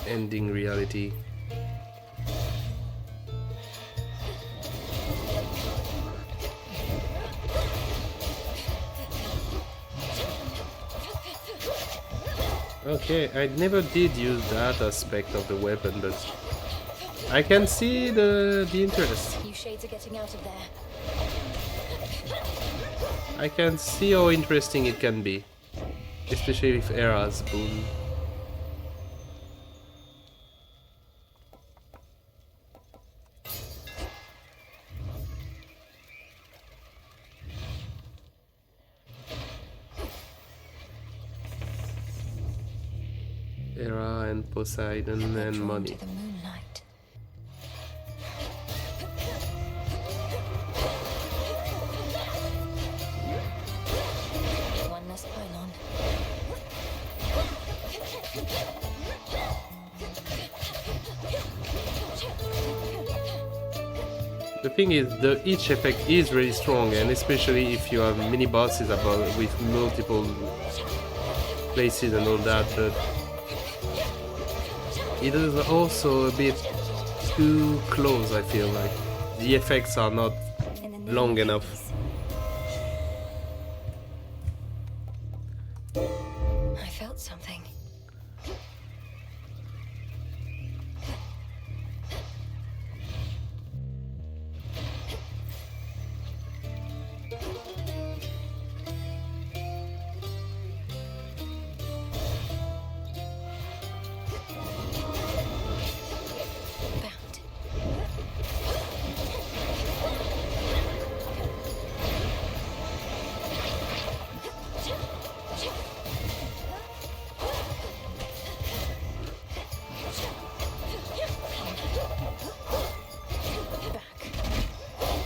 ending reality. Okay, I never did use that aspect of the weapon, but I can see the interest. You shades are getting out of there. I can see how interesting it can be, especially if Era's boon. Era and Poseidon and money. The thing is, each effect is really strong, and especially if you have mini bosses about with multiple places and all that, but it is also a bit too close, I feel like. The effects are not long enough. I felt something.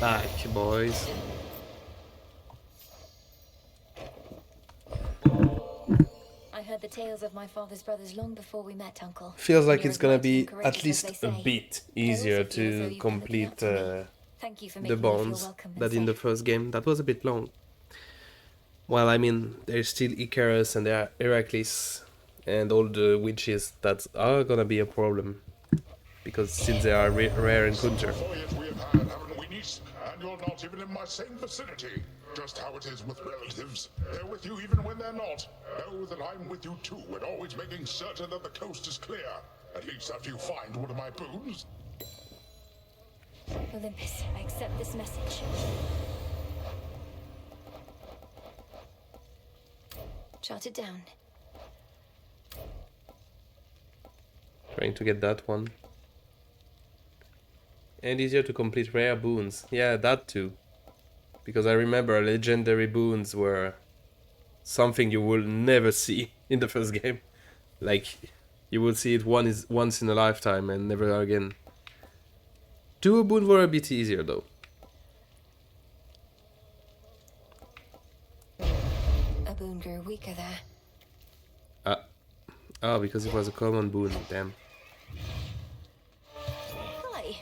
Back, boys. I heard the tales of my father's brothers long before we met, Uncle. Feels like You're it's as gonna mighty be and courageous at as least they a say. bit I also easier feel as though to you've been looking complete up to me. Thank you for the making me feel bonds welcome and that in the safe. first game. That was a bit long. Well, I mean, there's still Icarus and there are Heracles and all the witches that are gonna be a problem. Because since they are rare encounter. We have had, haven't we, niece? And you're not even in my same vicinity. Just how it is with relatives. They're with you even when they're not. Know that I'm with you too, and always making certain that the coast is clear. At least after you find one of my boons. Olympus, I accept this message. Jot it down. Trying to get that one. And easier to complete rare boons. Yeah, that too. Because I remember legendary boons were something you will never see in the first game. Like, you will see it once in a lifetime and never again. Duo boons were a bit easier though. A boon grew weaker there. Oh, because it was a common boon, damn. Hi.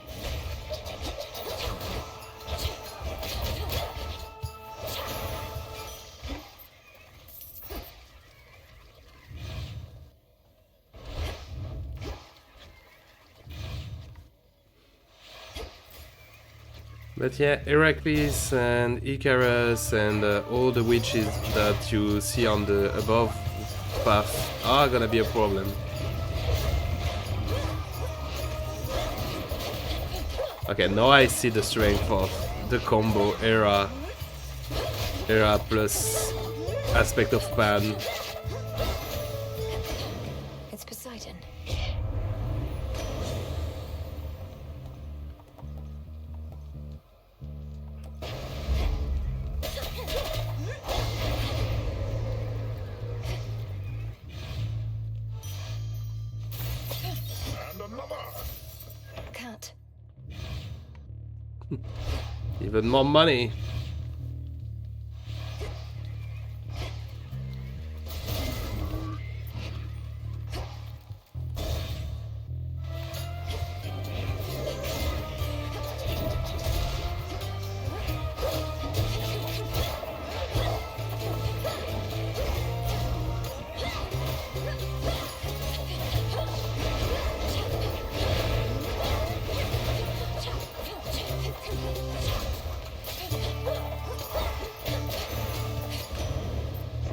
But yeah, Heracles and Icarus and all the witches that you see on the above path are gonna be a problem. Okay, now I see the strength of the combo Hera plus aspect of Pan. It's Poseidon. Cat. Even more money.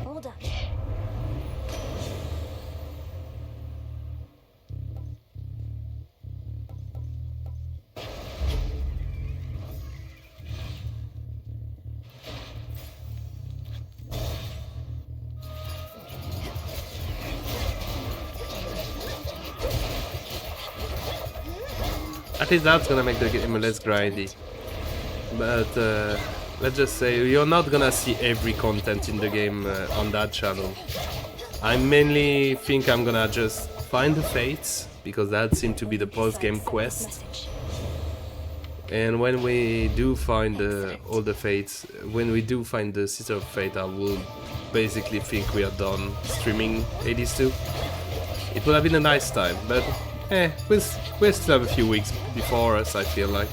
All done. At least that's gonna make the game less grindy. But let's just say you're not gonna see every content in the game on that channel. I mainly think I'm gonna just find the fates, because that seemed to be the post-game quest. And when we do find all the fates, when we do find the Sister of Fate, I will basically think we are done streaming Hades 2. It would have been a nice time, but we'll still have a few weeks before us, I feel like.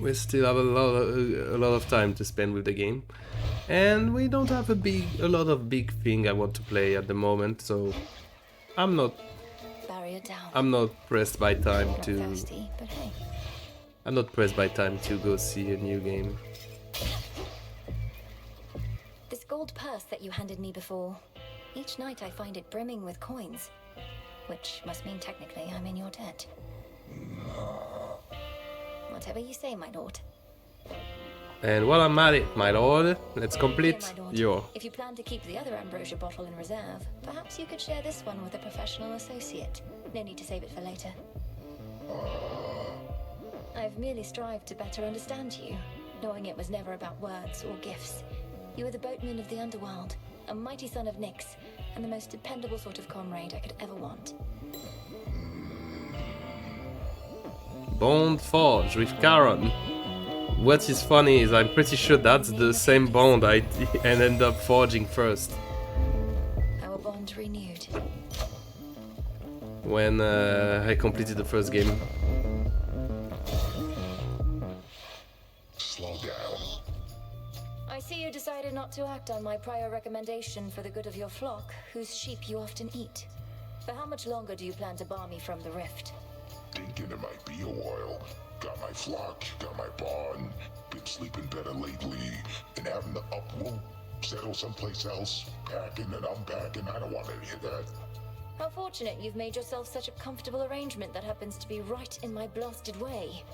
We still have a lot of time to spend with the game, and we don't have a lot of big thing I want to play at the moment, so I'm not pressed by time to. Thirsty, but hey. I'm not pressed by time to go see a new game. This gold purse that you handed me before, each night I find it brimming with coins, which must mean technically I'm in your debt. Whatever you say, my lord. And while I'm at it, my lord, let's complete Here, my lord. your. If you plan to keep the other ambrosia bottle in reserve, perhaps you could share this one with a professional associate. No need to save it for later. I've merely strived to better understand you, knowing it was never about words or gifts. You were the boatman of the underworld, a mighty son of Nyx, and the most dependable sort of comrade I could ever want. Bond forged with Charon. What is funny is I'm pretty sure that's the same bond I ended up forging first. Our bond renewed. When I completed the first game. Slow down. I see you decided not to act on my prior recommendation for the good of your flock, whose sheep you often eat. For how much longer do you plan to bar me from the rift? Thinking it might be a while. Got my flock, got my barn, been sleeping better lately, and having to uproot, settle someplace else, packing and unpacking, I don't want any of that. How fortunate you've made yourself such a comfortable arrangement that happens to be right in my blasted way.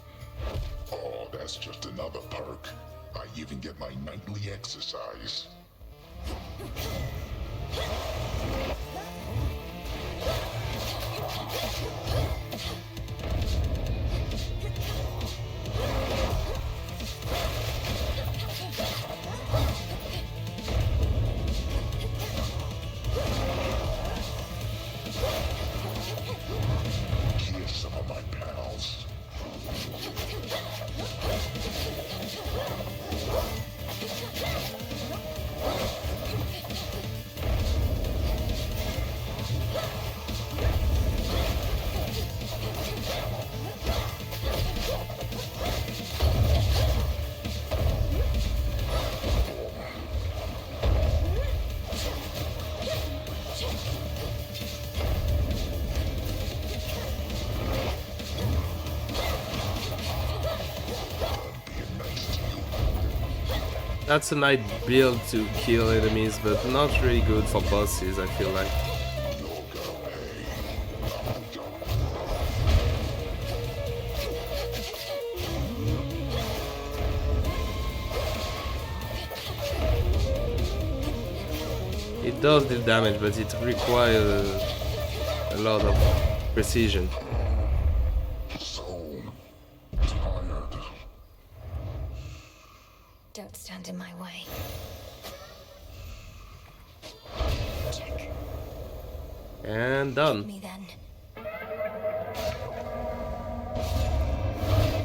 Oh, that's just another perk. I even get my nightly exercise. Here's some of my pals. That's a nice build to kill enemies, but not really good for bosses, I feel like. It does deal damage, but it requires a lot of precision. Don't stand in my way. And done. Me then.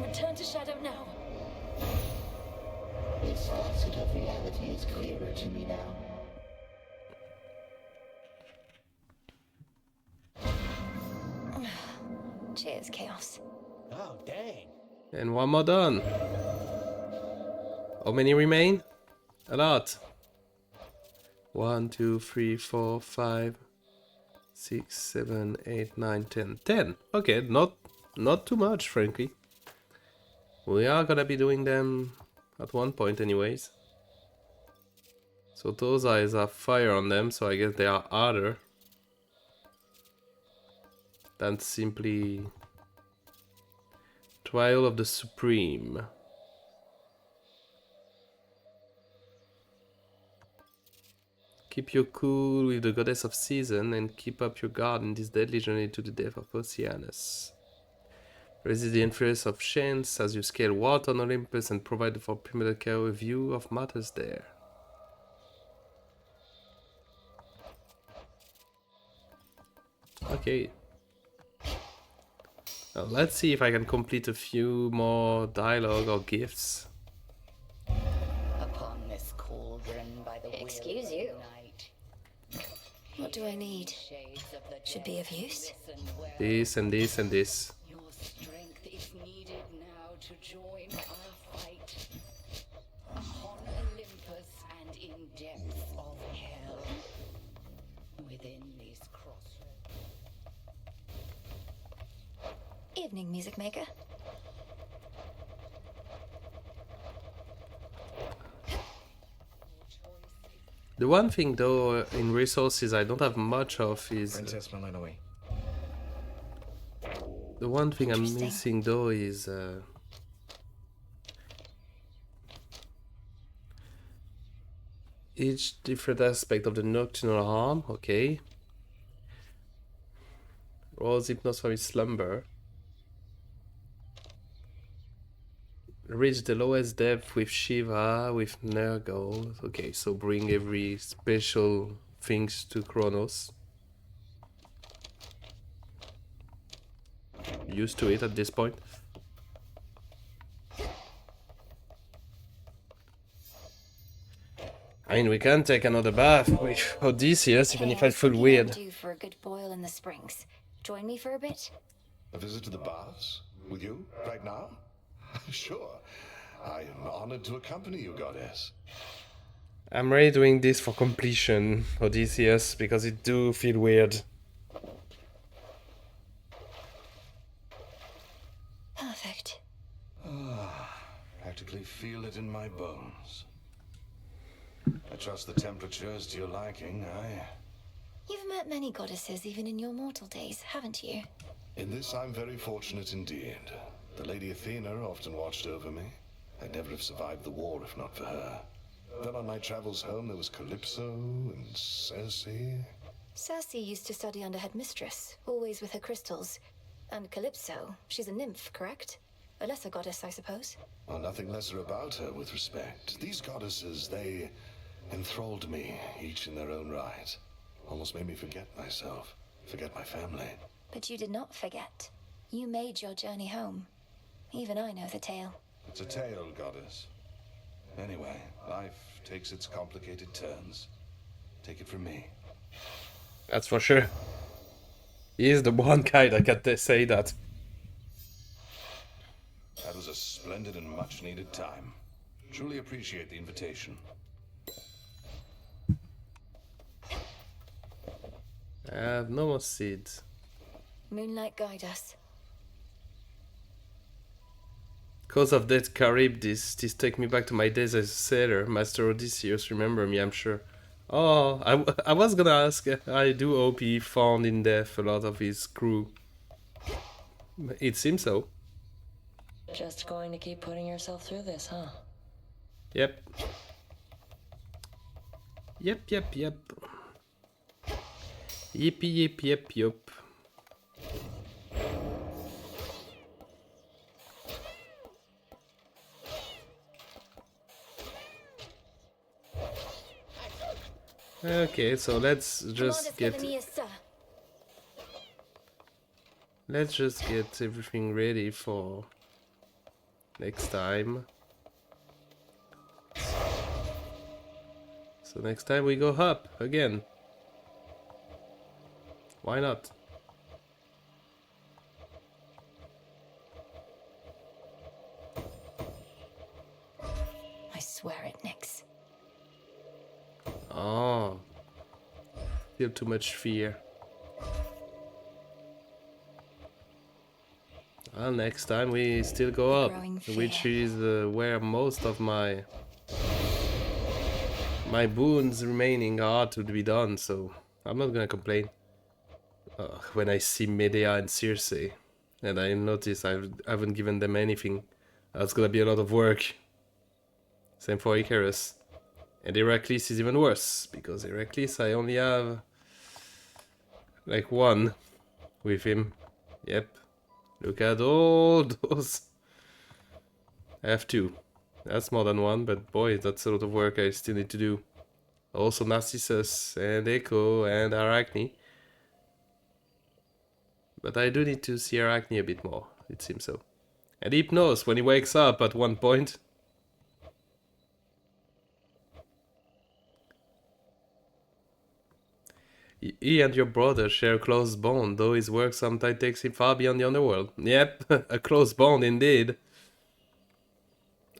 Return to Shadow now. This facet of reality is clearer to me now. Cheers, Chaos. Oh, dang. And one more done. How many remain? A lot. 1, 2, 3, 4, 5, 6, 7, 8, 9, 10. 10. Okay, not too much, frankly. We are gonna be doing them at one point anyways. So those eyes have fire on them, so I guess they are harder than simply Trial of the Supreme. Keep your cool with the goddess of season and keep up your guard in this deadly journey to the death of Oceanus. Resist the influence of chance as you scale water on Olympus and provide for Primada a view of matters there. Okay. Now let's see if I can complete a few more dialogue or gifts. Upon this cauldron by the Excuse you. What do I need? Should be of use. This and this and this. Your strength is needed now to join our fight upon Olympus and in depths of hell within these crossroads. Evening, music maker. The one thing though in resources I don't have much of is Princess Malinois. the one thing I'm missing though is each different aspect of the nocturnal harm. Okay. Rose hypnosis from his slumber. Reach the lowest depth with Shiva, with Nergal. Okay, so bring every special things to Kronos. Used to it at this point. I mean, we can take another bath with Odysseus, even if I feel weird. Due for a good boil in the springs. Join me for a bit? A visit to the baths? With you? Right now? Sure. I am honored to accompany you, goddess. I'm really doing this for completion, Odysseus, because it do feel weird. Perfect. Practically feel it in my bones. I trust the temperature is to your liking. You've met many goddesses even in your mortal days, haven't you? In this, I'm very fortunate indeed. The Lady Athena often watched over me. I'd never have survived the war if not for her. Then on my travels home, there was Calypso and Circe. Circe used to study under headmistress, always with her crystals. And Calypso, she's a nymph, correct? A lesser goddess, I suppose? Well, nothing lesser about her with respect. These goddesses, they enthralled me, each in their own right. Almost made me forget myself, forget my family. But you did not forget. You made your journey home. Even I know the tale. It's a tale, goddess. Anyway, life takes its complicated turns. Take it from me. That's for sure. He is the one guy that can say that. That was a splendid and much-needed time. Truly appreciate the invitation. I have no more seeds. Moonlight guide us. Cause of that Charybdis, this take me back to my days as a sailor. Master Odysseus, remember me, I'm sure. Oh, I was gonna ask, I do hope he found in death a lot of his crew. It seems so. Just going to keep putting yourself through this, huh? Yep. Yep. Yep. Okay, so let's just get everything ready for next time. So next time we go up again. Why not? I swear it, Nyx. Oh, feel too much fear. Well, next time we still go up, which is where most of my boons remaining are to be done. So I'm not gonna complain. When I see Medea and Circe, and I notice I haven't given them anything, that's gonna be a lot of work. Same for Icarus. And Heracles is even worse, because Heracles I only have like one with him. Yep. Look at all those. I have two. That's more than one, but boy, that's a lot of work I still need to do. Also Narcissus and Echo and Arachne. But I do need to see Arachne a bit more, it seems so. And Hypnos, when he wakes up at one point. He and your brother share a close bond, though his work sometimes takes him far beyond the underworld. Yep, a close bond indeed.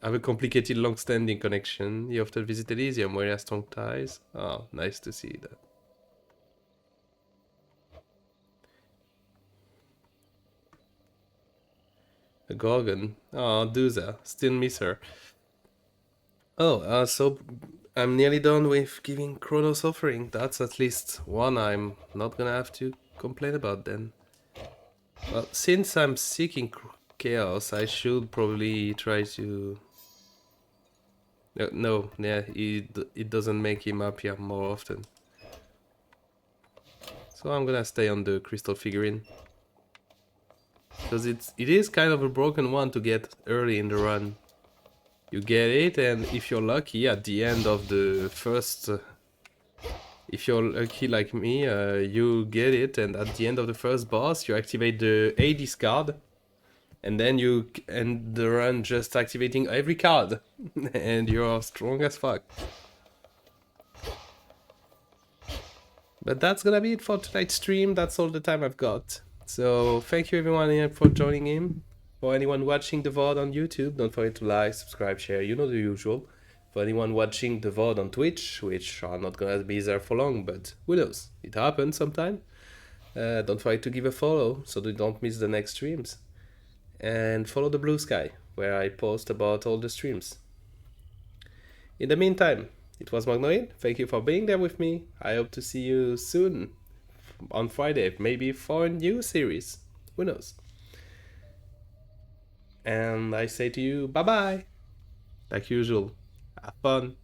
have a complicated, long-standing connection. You often visit Elysium, where you have strong ties. Oh, nice to see that. A Gorgon. Oh, Duza. Still miss her. Oh, so I'm nearly done with giving Kronos offering. That's at least one I'm not gonna have to complain about then. Well, since I'm seeking chaos, I should probably try to... No, yeah, it doesn't make him appear more often. So I'm gonna stay on the crystal figurine. Because it is kind of a broken one to get early in the run. You get it, and if you're lucky, at the end of the first... if you're lucky like me, you get it, and at the end of the first boss, you activate the Hades card. And then you end the run just activating every card. And you're strong as fuck. But that's gonna be it for tonight's stream. That's all the time I've got. So thank you everyone here for joining in. For anyone watching the VOD on YouTube, don't forget to like, subscribe, share, you know the usual. For anyone watching the VOD on Twitch, which are not gonna be there for long, but who knows, it happens sometime. Don't forget to give a follow so that you don't miss the next streams. And follow the bluesky, where I post about all the streams. In the meantime, it was Magnoid. Thank you for being there with me. I hope to see you soon on Friday, maybe for a new series. Who knows? And I say to you, bye bye. Like usual, have fun.